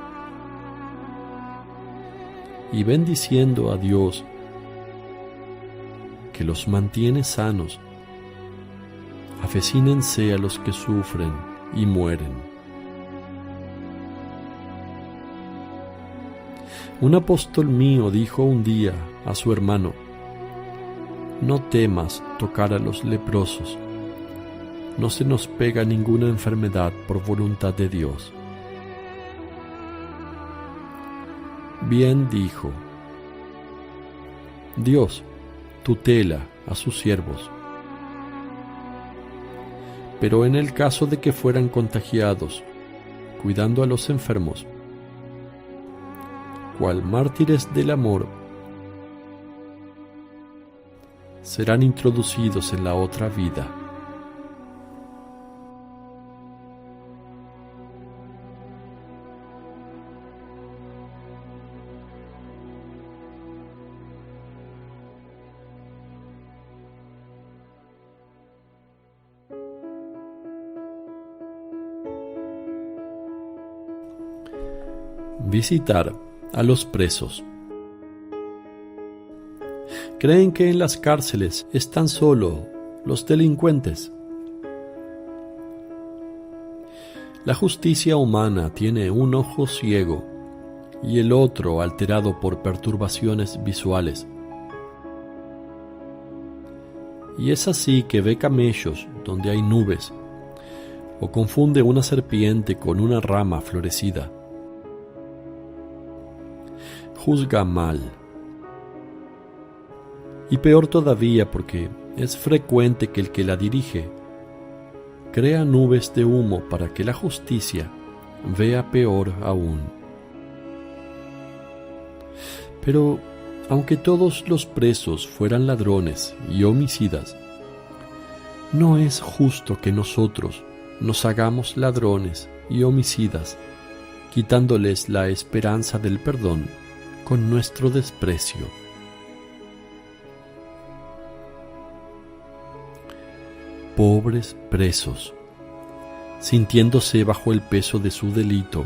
y bendiciendo a Dios, que los mantiene sanos, avecínense a los que sufren y mueren. Un apóstol mío dijo un día a su hermano: no temas tocar a los leprosos, no se nos pega ninguna enfermedad por voluntad de Dios. Bien dijo: Dios tutela a sus siervos, pero en el caso de que fueran contagiados, cuidando a los enfermos, cual mártires del amor, serán introducidos en la otra vida. Visitar a los presos. Creen que en las cárceles están solo los delincuentes. La justicia humana tiene un ojo ciego y el otro alterado por perturbaciones visuales. Y es así que ve camellos donde hay nubes, o confunde una serpiente con una rama florecida. Juzga mal. Y peor todavía, porque es frecuente que el que la dirige crea nubes de humo para que la justicia vea peor aún. Pero aunque todos los presos fueran ladrones y homicidas, no es justo que nosotros nos hagamos ladrones y homicidas, quitándoles la esperanza del perdón con nuestro desprecio. Pobres presos, sintiéndose bajo el peso de su delito,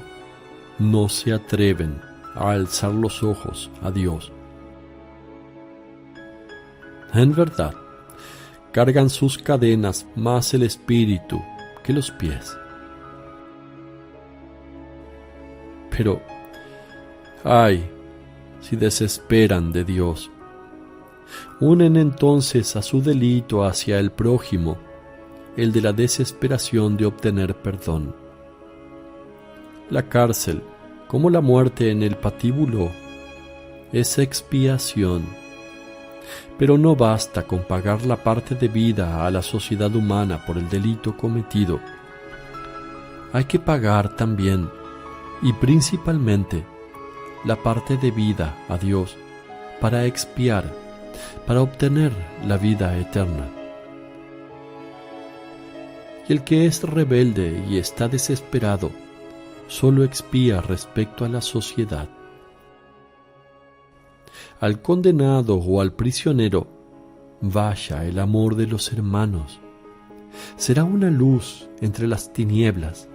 no se atreven a alzar los ojos a Dios. En verdad, cargan sus cadenas más el espíritu que los pies. Pero, ay, si desesperan de Dios, unen entonces a su delito hacia el prójimo el de la desesperación de obtener perdón. La cárcel, como la muerte en el patíbulo, es expiación, pero no basta con pagar la parte debida a la sociedad humana por el delito cometido. Hay que pagar también, y principalmente, la parte debida a Dios para expiar, para obtener la vida eterna. Y el que es rebelde y está desesperado, solo expía respecto a la sociedad. Al condenado o al prisionero, vaya el amor de los hermanos. Será una luz entre las tinieblas.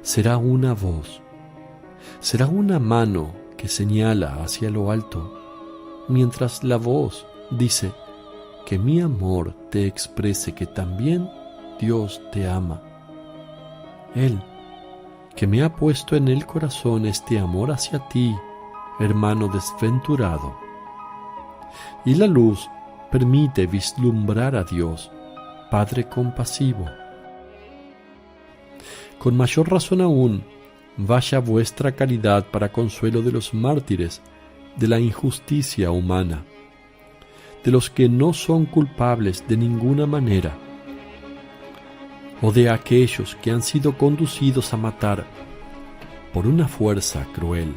Será una voz. Será una mano que señala hacia lo alto, mientras la voz dice que mi amor te exprese que también Dios te ama. Él, que me ha puesto en el corazón este amor hacia ti, hermano desventurado. Y la luz permite vislumbrar a Dios, Padre compasivo. Con mayor razón aún, vaya vuestra caridad para consuelo de los mártires de la injusticia humana, de los que no son culpables de ninguna manera, o de aquellos que han sido conducidos a matar por una fuerza cruel.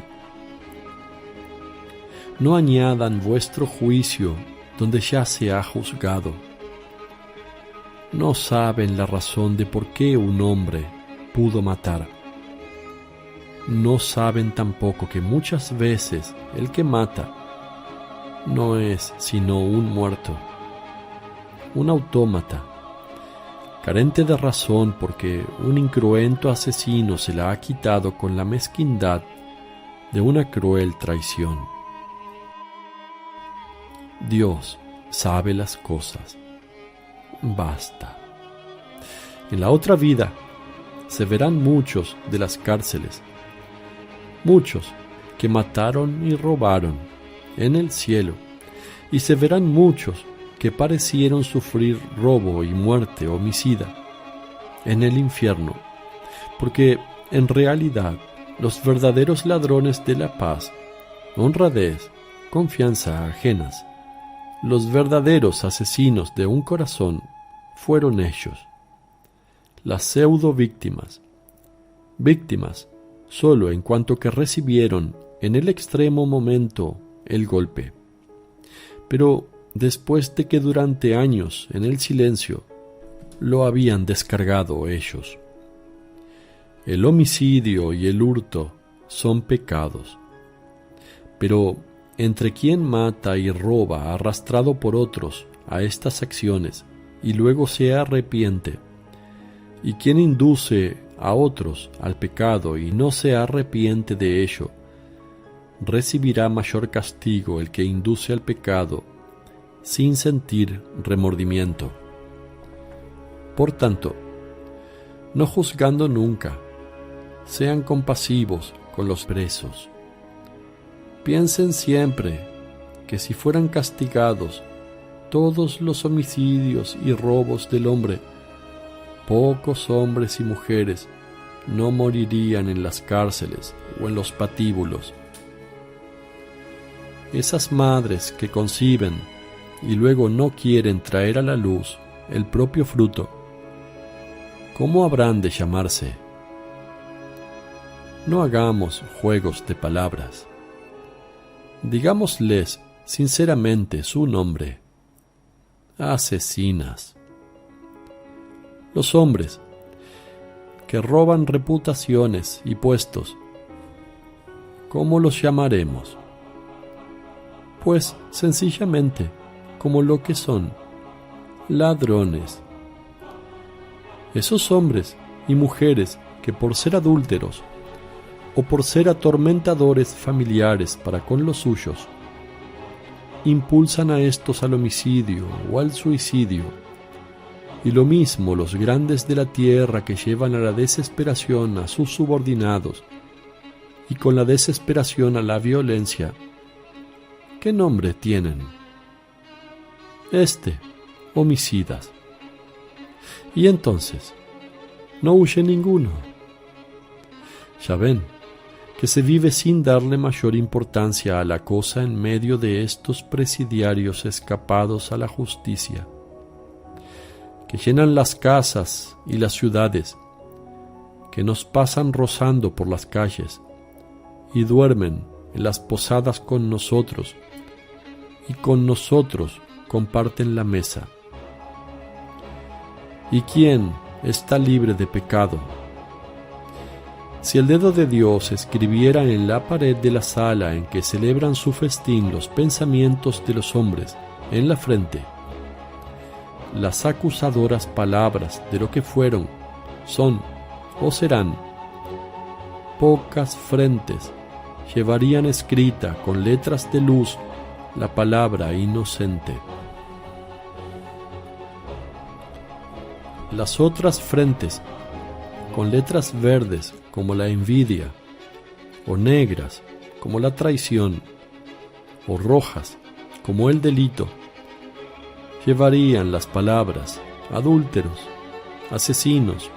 No añadan vuestro juicio donde ya se ha juzgado. No saben la razón de por qué un hombre pudo matar. No saben tampoco que muchas veces el que mata no es sino un muerto, un autómata, carente de razón porque un incruento asesino se la ha quitado con la mezquindad de una cruel traición. Dios sabe las cosas. Basta. En la otra vida se verán muchos de las cárceles, muchos que mataron y robaron en el cielo, y se verán muchos que parecieron sufrir robo y muerte homicida en el infierno, porque en realidad los verdaderos ladrones de la paz, honradez, confianza ajenas, los verdaderos asesinos de un corazón fueron ellos, las pseudo víctimas, víctimas solo en cuanto que recibieron en el extremo momento el golpe, pero después de que durante años en el silencio lo habían descargado ellos. El homicidio y el hurto son pecados, pero entre quien mata y roba arrastrado por otros a estas acciones y luego se arrepiente, y quien induce a otros al pecado y no se arrepiente de ello, recibirá mayor castigo el que induce al pecado sin sentir remordimiento. Por tanto, no juzgando nunca, sean compasivos con los presos. Piensen siempre que si fueran castigados todos los homicidios y robos del hombre, pocos hombres y mujeres no morirían en las cárceles o en los patíbulos. Esas madres que conciben y luego no quieren traer a la luz el propio fruto, ¿cómo habrán de llamarse? No hagamos juegos de palabras. Digámosles sinceramente su nombre: asesinas. Los hombres que roban reputaciones y puestos, ¿cómo los llamaremos? Pues sencillamente como lo que son, ladrones. Esos hombres y mujeres que por ser adúlteros o por ser atormentadores familiares para con los suyos, impulsan a estos al homicidio o al suicidio, y lo mismo los grandes de la tierra que llevan a la desesperación a sus subordinados y con la desesperación a la violencia, ¿qué nombre tienen? Homicidas. Y entonces, no huye ninguno. Ya ven que se vive sin darle mayor importancia a la cosa en medio de estos presidiarios escapados a la justicia, que llenan las casas y las ciudades, que nos pasan rozando por las calles y duermen en las posadas con nosotros, y con nosotros comparten la mesa. ¿Y quién está libre de pecado? Si el dedo de Dios escribiera en la pared de la sala en que celebran su festín los pensamientos de los hombres en la frente, las acusadoras palabras de lo que fueron, son o serán, pocas frentes llevarían escrita con letras de luz la palabra inocente. Las otras frentes, con letras verdes como la envidia, o negras como la traición, o rojas como el delito, llevarían las palabras adúlteros, asesinos,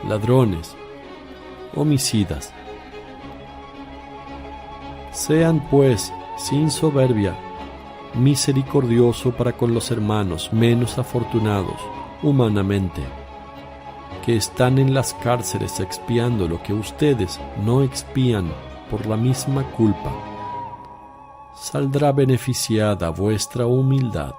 ladrones, homicidas. Sean pues, sin soberbia, misericordioso para con los hermanos menos afortunados humanamente, que están en las cárceles expiando lo que ustedes no expían por la misma culpa. Saldrá beneficiada vuestra humildad.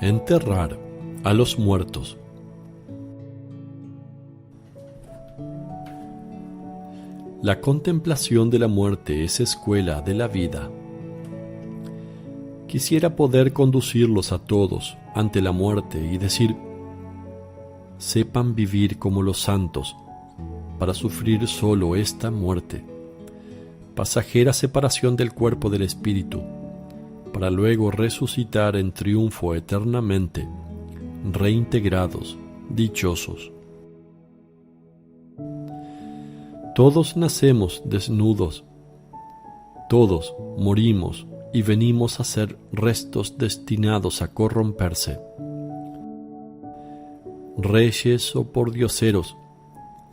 Enterrar a los muertos. La contemplación de la muerte es escuela de la vida. Quisiera poder conducirlos a todos ante la muerte y decir: sepan vivir como los santos, para sufrir solo esta muerte, pasajera separación del cuerpo del espíritu, para luego resucitar en triunfo eternamente, reintegrados, dichosos. Todos nacemos desnudos, todos morimos y venimos a ser restos destinados a corromperse. Reyes o pordioseros,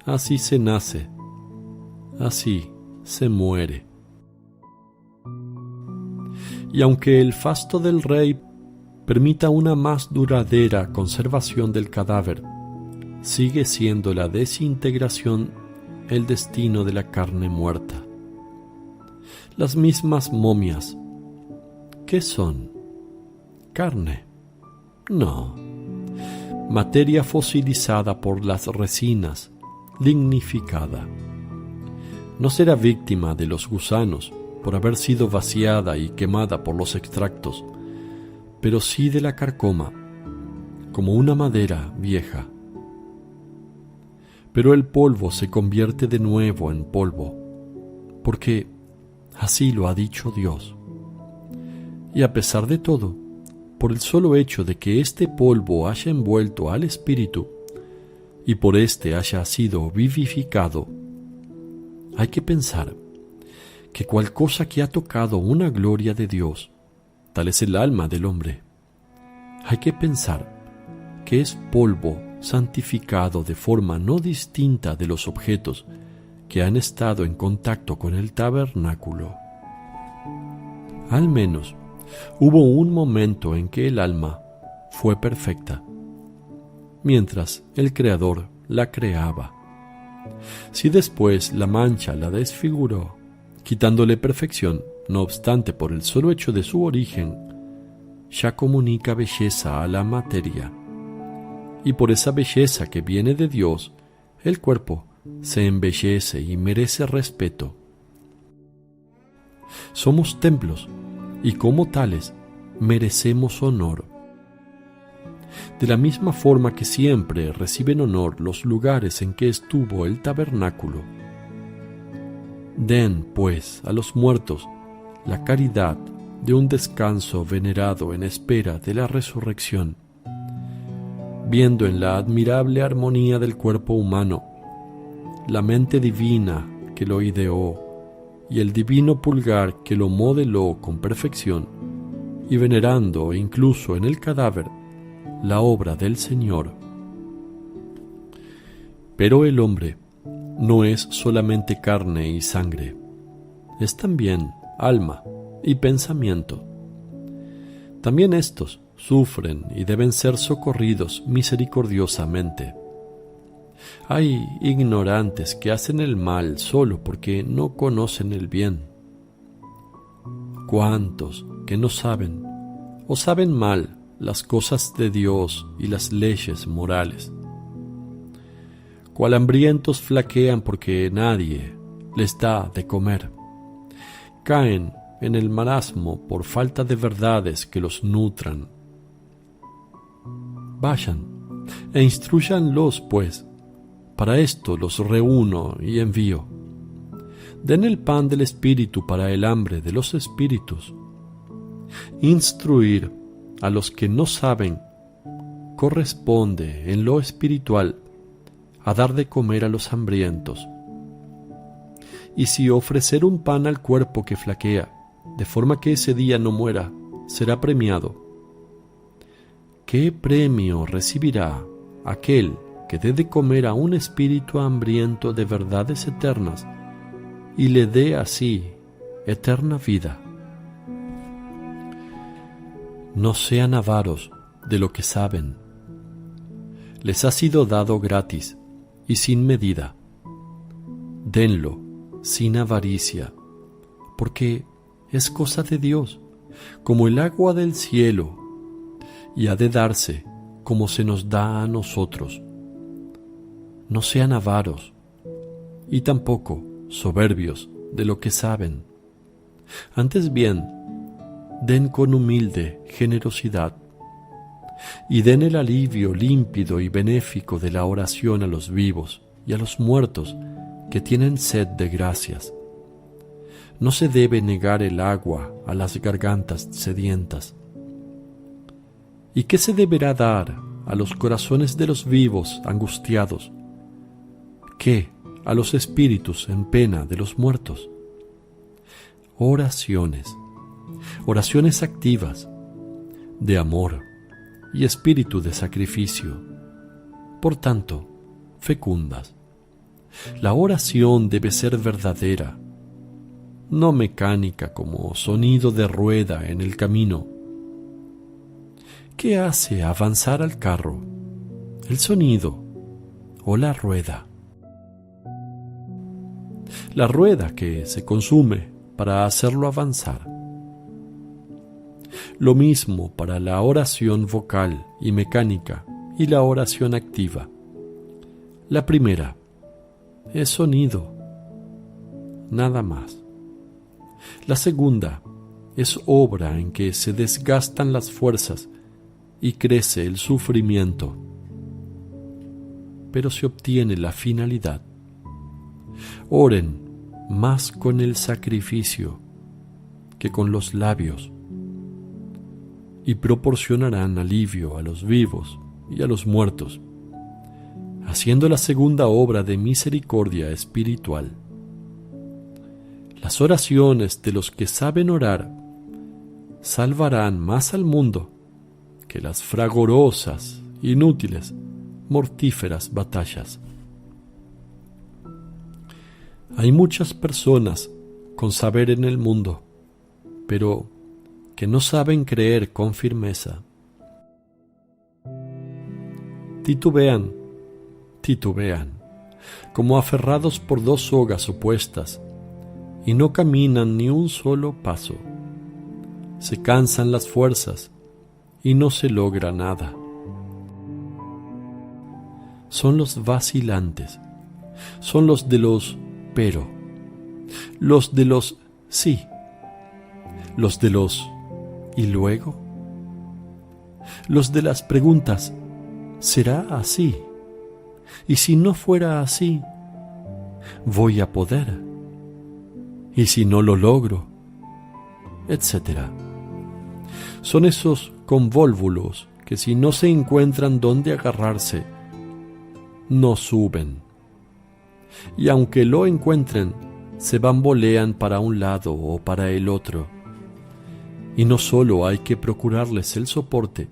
así se nace, así se muere. Y aunque el fasto del rey permita una más duradera conservación del cadáver, sigue siendo la desintegración el destino de la carne muerta. Las mismas momias, ¿qué son? ¿Carne? No. Materia fosilizada por las resinas, lignificada. No será víctima de los gusanos por haber sido vaciada y quemada por los extractos, pero sí de la carcoma, como una madera vieja. Pero el polvo se convierte de nuevo en polvo, porque así lo ha dicho Dios. Y a pesar de todo, por el solo hecho de que este polvo haya envuelto al espíritu y por éste haya sido vivificado, hay que pensar que cual cosa que ha tocado una gloria de Dios, tal es el alma del hombre. Hay que pensar que es polvo santificado de forma no distinta de los objetos que han estado en contacto con el tabernáculo. Al menos hubo un momento en que el alma fue perfecta, mientras el Creador la creaba. Si después la mancha la desfiguró, quitándole perfección, no obstante por el solo hecho de su origen, ya comunica belleza a la materia. Y por esa belleza que viene de Dios, el cuerpo se embellece y merece respeto. Somos templos y como tales merecemos honor. De la misma forma que siempre reciben honor los lugares en que estuvo el tabernáculo. Den, pues, a los muertos la caridad de un descanso venerado en espera de la resurrección, viendo en la admirable armonía del cuerpo humano la mente divina que lo ideó y el divino pulgar que lo modeló con perfección, y venerando incluso en el cadáver la obra del Señor. Pero el hombre no es solamente carne y sangre, es también alma y pensamiento. También estos sufren y deben ser socorridos misericordiosamente. Hay ignorantes que hacen el mal solo porque no conocen el bien. ¿Cuántos que no saben o saben mal las cosas de Dios y las leyes morales? Cual hambrientos flaquean porque nadie les da de comer. Caen en el marasmo por falta de verdades que los nutran. Vayan e instrúyanlos, pues. Para esto los reúno y envío. Den el pan del Espíritu para el hambre de los espíritus. Instruir a los que no saben corresponde en lo espiritual a dar de comer a los hambrientos. Y si ofrecer un pan al cuerpo que flaquea, de forma que ese día no muera, será premiado, ¿qué premio recibirá aquel que dé de comer a un espíritu hambriento de verdades eternas y le dé así eterna vida? No sean avaros de lo que saben. Les ha sido dado gratis y sin medida. Denlo sin avaricia, porque es cosa de Dios, como el agua del cielo, y ha de darse como se nos da a nosotros. No sean avaros, y tampoco soberbios de lo que saben. Antes bien, den con humilde generosidad, y den el alivio límpido y benéfico de la oración a los vivos y a los muertos que tienen sed de gracias. No se debe negar el agua a las gargantas sedientas. ¿Y qué se deberá dar a los corazones de los vivos angustiados? ¿Qué a los espíritus en pena de los muertos? Oraciones, oraciones activas, de amor y espíritu de sacrificio, por tanto, fecundas. La oración debe ser verdadera, no mecánica como sonido de rueda en el camino. ¿Qué hace avanzar al carro? ¿El sonido o la rueda? La rueda que se consume para hacerlo avanzar. Lo mismo para la oración vocal y mecánica y la oración activa. La primera es sonido, nada más. La segunda es obra en que se desgastan las fuerzas y crece el sufrimiento, pero se obtiene la finalidad. Oren más con el sacrificio que con los labios, y proporcionarán alivio a los vivos y a los muertos, haciendo la segunda obra de misericordia espiritual. Las oraciones de los que saben orar salvarán más al mundo que las fragorosas, inútiles, mortíferas batallas. Hay muchas personas con saber en el mundo, pero que no saben creer con firmeza. Titubean, como aferrados por dos sogas opuestas, y no caminan ni un solo paso. Se cansan las fuerzas y no se logra nada. Son los vacilantes, son los de los pero, los de los sí, los de los ¿y luego? Los de las preguntas, ¿será así? Y si no fuera así, ¿voy a poder? Y si no lo logro, etcétera. Son esos convólvulos que si no se encuentran dónde agarrarse, no suben. Y aunque lo encuentren, se bambolean para un lado o para el otro. Y no solo hay que procurarles el soporte,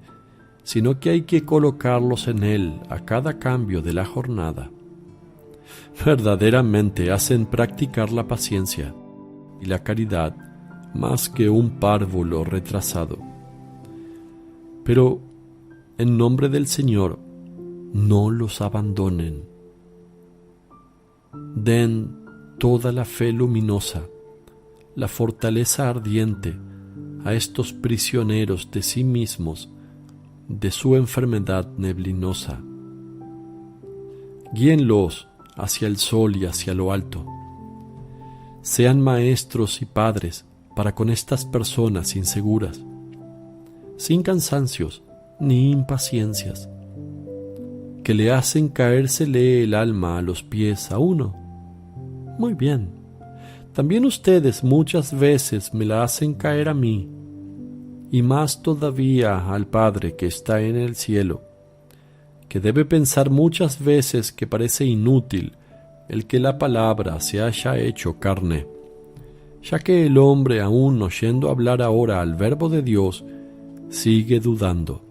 sino que hay que colocarlos en él a cada cambio de la jornada. Verdaderamente hacen practicar la paciencia y la caridad más que un párvulo retrasado. Pero, en nombre del Señor, no los abandonen. Den toda la fe luminosa, la fortaleza ardiente a estos prisioneros de sí mismos, de su enfermedad neblinosa. Guíenlos hacia el sol y hacia lo alto. Sean maestros y padres para con estas personas inseguras, sin cansancios ni impaciencias, que le hacen caérsele el alma a los pies a uno. Muy bien, también ustedes muchas veces me la hacen caer a mí, y más todavía al Padre que está en el cielo, que debe pensar muchas veces que parece inútil el que la palabra se haya hecho carne, ya que el hombre, aun oyendo hablar ahora al Verbo de Dios, sigue dudando.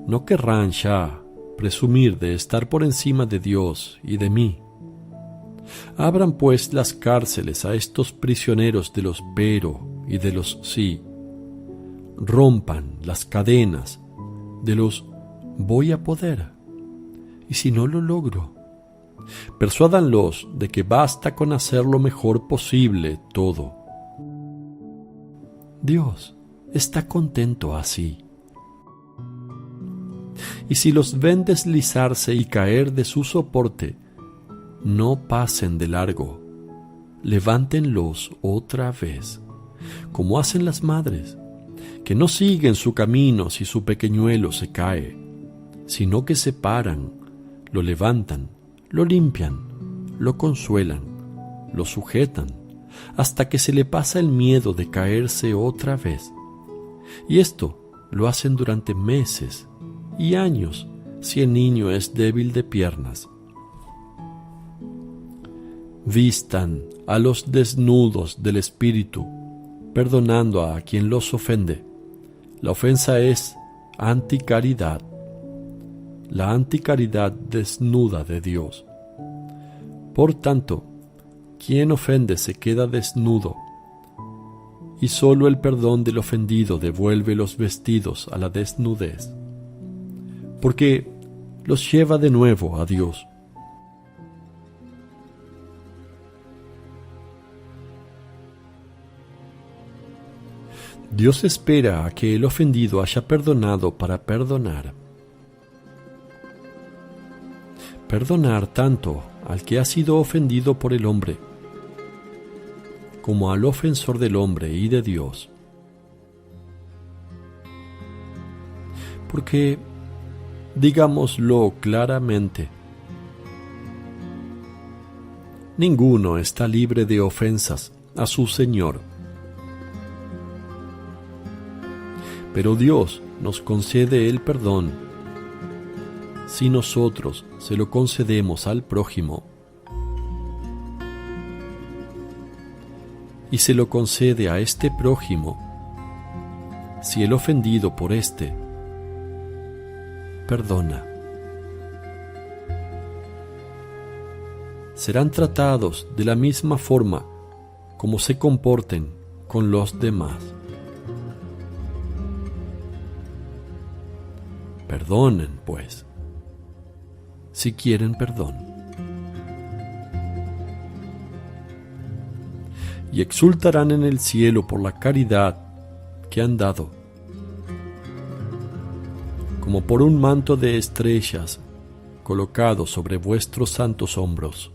No querrán ya presumir de estar por encima de Dios y de mí. Abran pues las cárceles a estos prisioneros de los pero y de los sí. Rompan las cadenas de los voy a poder, y si no lo logro. Persuádanlos de que basta con hacer lo mejor posible todo. Dios está contento así. Y si los ven deslizarse y caer de su soporte, no pasen de largo, levántenlos otra vez, como hacen las madres, que no siguen su camino si su pequeñuelo se cae, sino que se paran, lo levantan, lo limpian, lo consuelan, lo sujetan, hasta que se le pasa el miedo de caerse otra vez. Y esto lo hacen durante meses y años si el niño es débil de piernas. Vistan a los desnudos del espíritu, perdonando a quien los ofende. La ofensa es anticaridad, la anticaridad desnuda de Dios. Por tanto, quien ofende se queda desnudo, y sólo el perdón del ofendido devuelve los vestidos a la desnudez, porque los lleva de nuevo a Dios. Dios espera a que el ofendido haya perdonado para perdonar. Perdonar tanto al que ha sido ofendido por el hombre, como al ofensor del hombre y de Dios. Porque, digámoslo claramente, ninguno está libre de ofensas a su Señor. Pero Dios nos concede el perdón si nosotros se lo concedemos al prójimo, y se lo concede a este prójimo si el ofendido por éste perdona. Serán tratados de la misma forma como se comporten con los demás. Perdonen, pues, si quieren perdón. y exultarán en el cielo por la caridad que han dado. Como por un manto de estrellas colocado sobre vuestros santos hombros.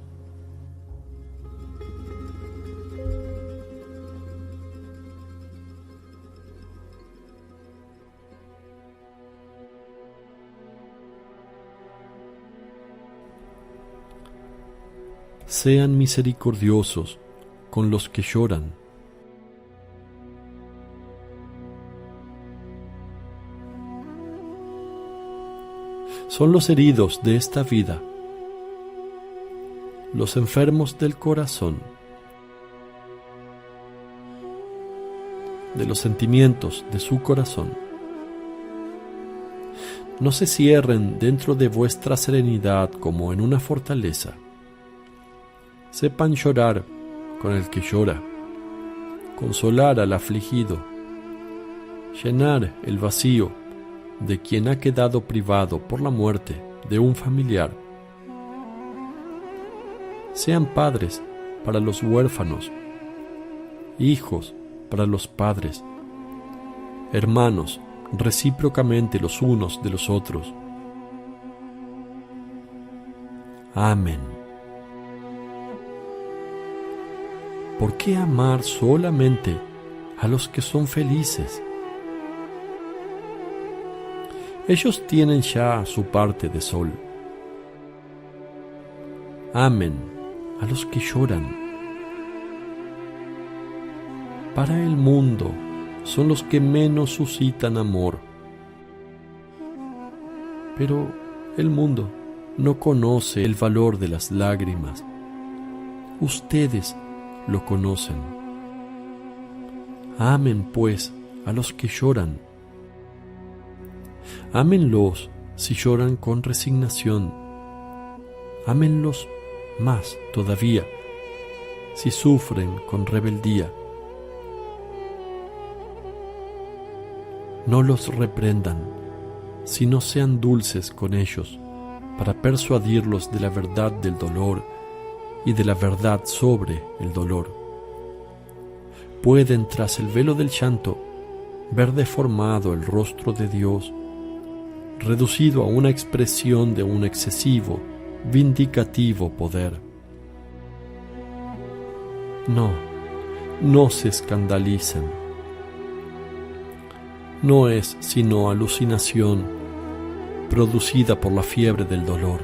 Sean misericordiosos con los que lloran. Son los heridos de esta vida, los enfermos del corazón, de los sentimientos de su corazón. No se cierren dentro de vuestra serenidad como en una fortaleza. Sepan llorar con el que llora, consolar al afligido, llenar el vacío de quien ha quedado privado por la muerte de un familiar. Sean padres para los huérfanos, hijos para los padres, hermanos recíprocamente los unos de los otros. Amén. ¿Por qué amar solamente a los que son felices? Ellos tienen ya su parte de sol. Amen a los que lloran. Para el mundo son los que menos suscitan amor. Pero el mundo no conoce el valor de las lágrimas. Ustedes lo conocen. Amen, pues, a los que lloran. Ámenlos si lloran con resignación. Ámenlos más todavía si sufren con rebeldía. No los reprendan, sino sean dulces con ellos para persuadirlos de la verdad del dolor y de la verdad sobre el dolor. Pueden, tras el velo del llanto, ver deformado el rostro de Dios, reducido a una expresión de un excesivo, vindicativo poder. No se escandalicen. No es sino alucinación producida por la fiebre del dolor.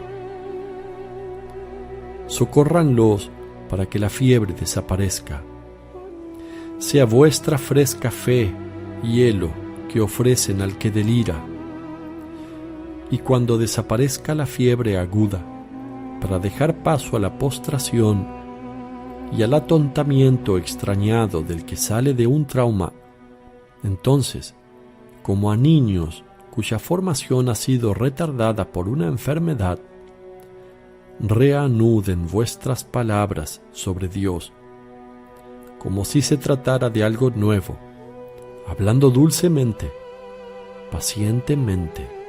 Socórranlos para que la fiebre desaparezca. Sea vuestra fresca fe hielo que ofrecen al que delira. Y cuando desaparezca la fiebre aguda, para dejar paso a la postración y al atontamiento extrañado del que sale de un trauma, entonces, como a niños cuya formación ha sido retardada por una enfermedad, reanuden vuestras palabras sobre Dios, como si se tratara de algo nuevo, hablando dulcemente, pacientemente.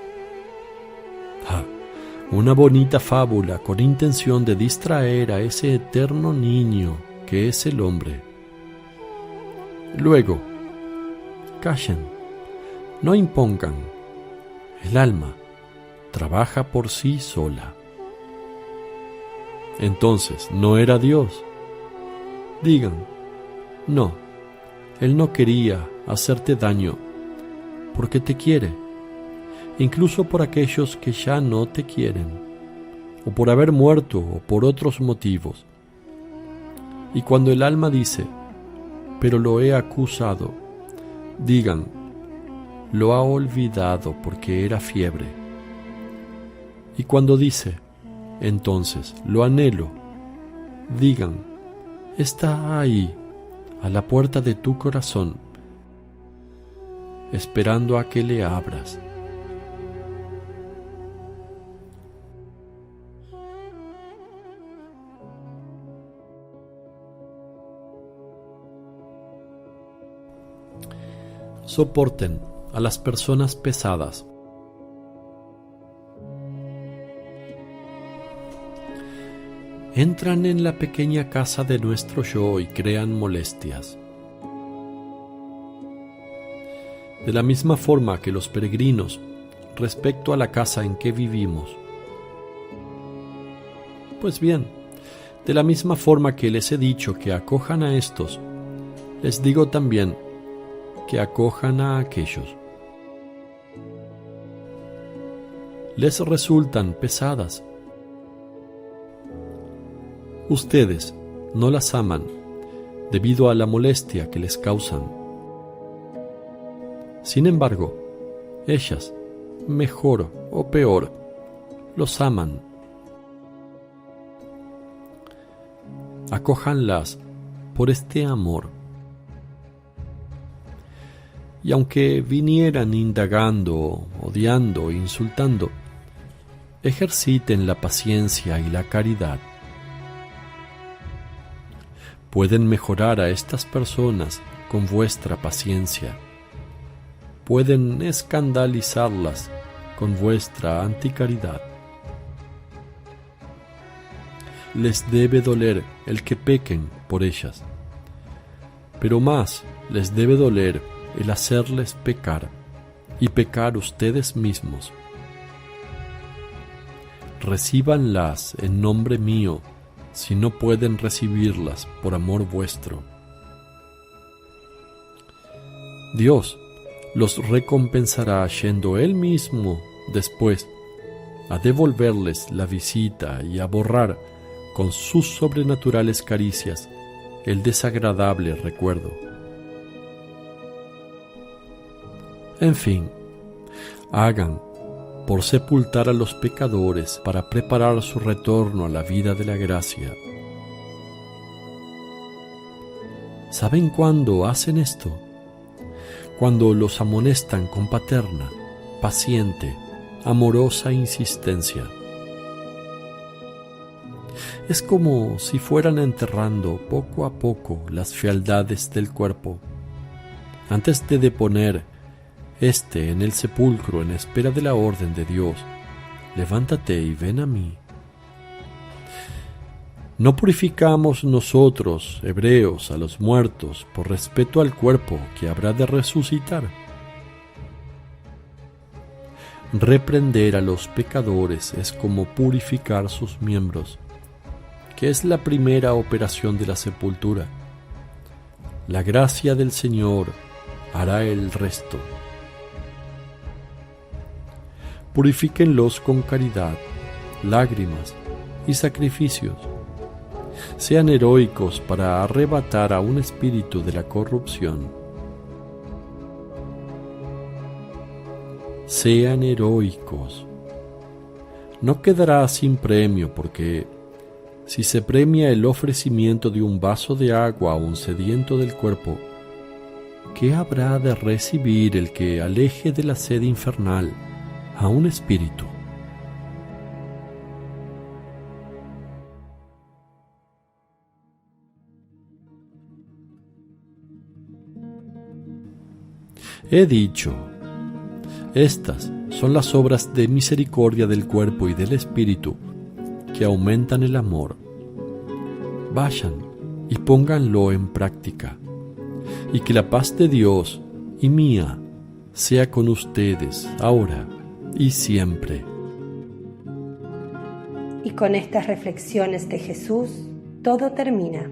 Una bonita fábula con intención de distraer a ese eterno niño que es el hombre. Luego, callen, no impongan. El alma trabaja por sí sola. Entonces, ¿no era Dios? Digan, no, Él no quería hacerte daño porque te quiere. Incluso por aquellos que ya no te quieren, o por haber muerto, o por otros motivos. Y cuando el alma dice, pero lo he acusado, digan, lo ha olvidado porque era fiebre. Y cuando dice, entonces lo anhelo, digan, está ahí, a la puerta de tu corazón, esperando a que le abras. Soporten a las personas pesadas. entran en la pequeña casa de nuestro yo y crean molestias. De la misma forma que los peregrinos respecto a la casa en que vivimos. Pues bien, de la misma forma que les he dicho que acojan a estos, les digo también que acojan a aquellos. Les resultan pesadas. Ustedes no las aman debido a la molestia que les causan. Sin embargo, ellas, mejor o peor, los aman. Acójanlas por este amor. Y aunque vinieran indagando, odiando, insultando, ejerciten la paciencia y la caridad. Pueden mejorar a estas personas con vuestra paciencia. Pueden escandalizarlas con vuestra anticaridad. Les debe doler el que pequen por ellas, pero más les debe doler el hacerles pecar y pecar ustedes mismos. Recíbanlas en nombre mío si no pueden recibirlas por amor vuestro. Dios los recompensará yendo Él mismo después a devolverles la visita y a borrar con sus sobrenaturales caricias el desagradable recuerdo. En fin, hagan por sepultar a los pecadores para preparar su retorno a la vida de la gracia. ¿Saben cuándo hacen esto? Cuando los amonestan con paterna, paciente, amorosa insistencia. Es como si fueran enterrando poco a poco las fealdades del cuerpo. Antes de deponer este en el sepulcro en espera de la orden de Dios, levántate y ven a mí. ¿No purificamos nosotros, hebreos, a los muertos por respeto al cuerpo que habrá de resucitar? Reprender a los pecadores es como purificar sus miembros, que es la primera operación de la sepultura. La gracia del Señor hará el resto. Purifíquenlos con caridad, lágrimas y sacrificios. Sean heroicos para arrebatar a un espíritu de la corrupción. Sean heroicos. No quedará sin premio porque si se premia el ofrecimiento de un vaso de agua a un sediento del cuerpo, ¿qué habrá de recibir el que aleje de la sed infernal a un espíritu? He dicho, estas son las obras de misericordia del cuerpo y del espíritu que aumentan el amor. Vayan y pónganlo en práctica, y que la paz de Dios y mía sea con ustedes ahora y siempre. Y con estas reflexiones de Jesús, todo termina.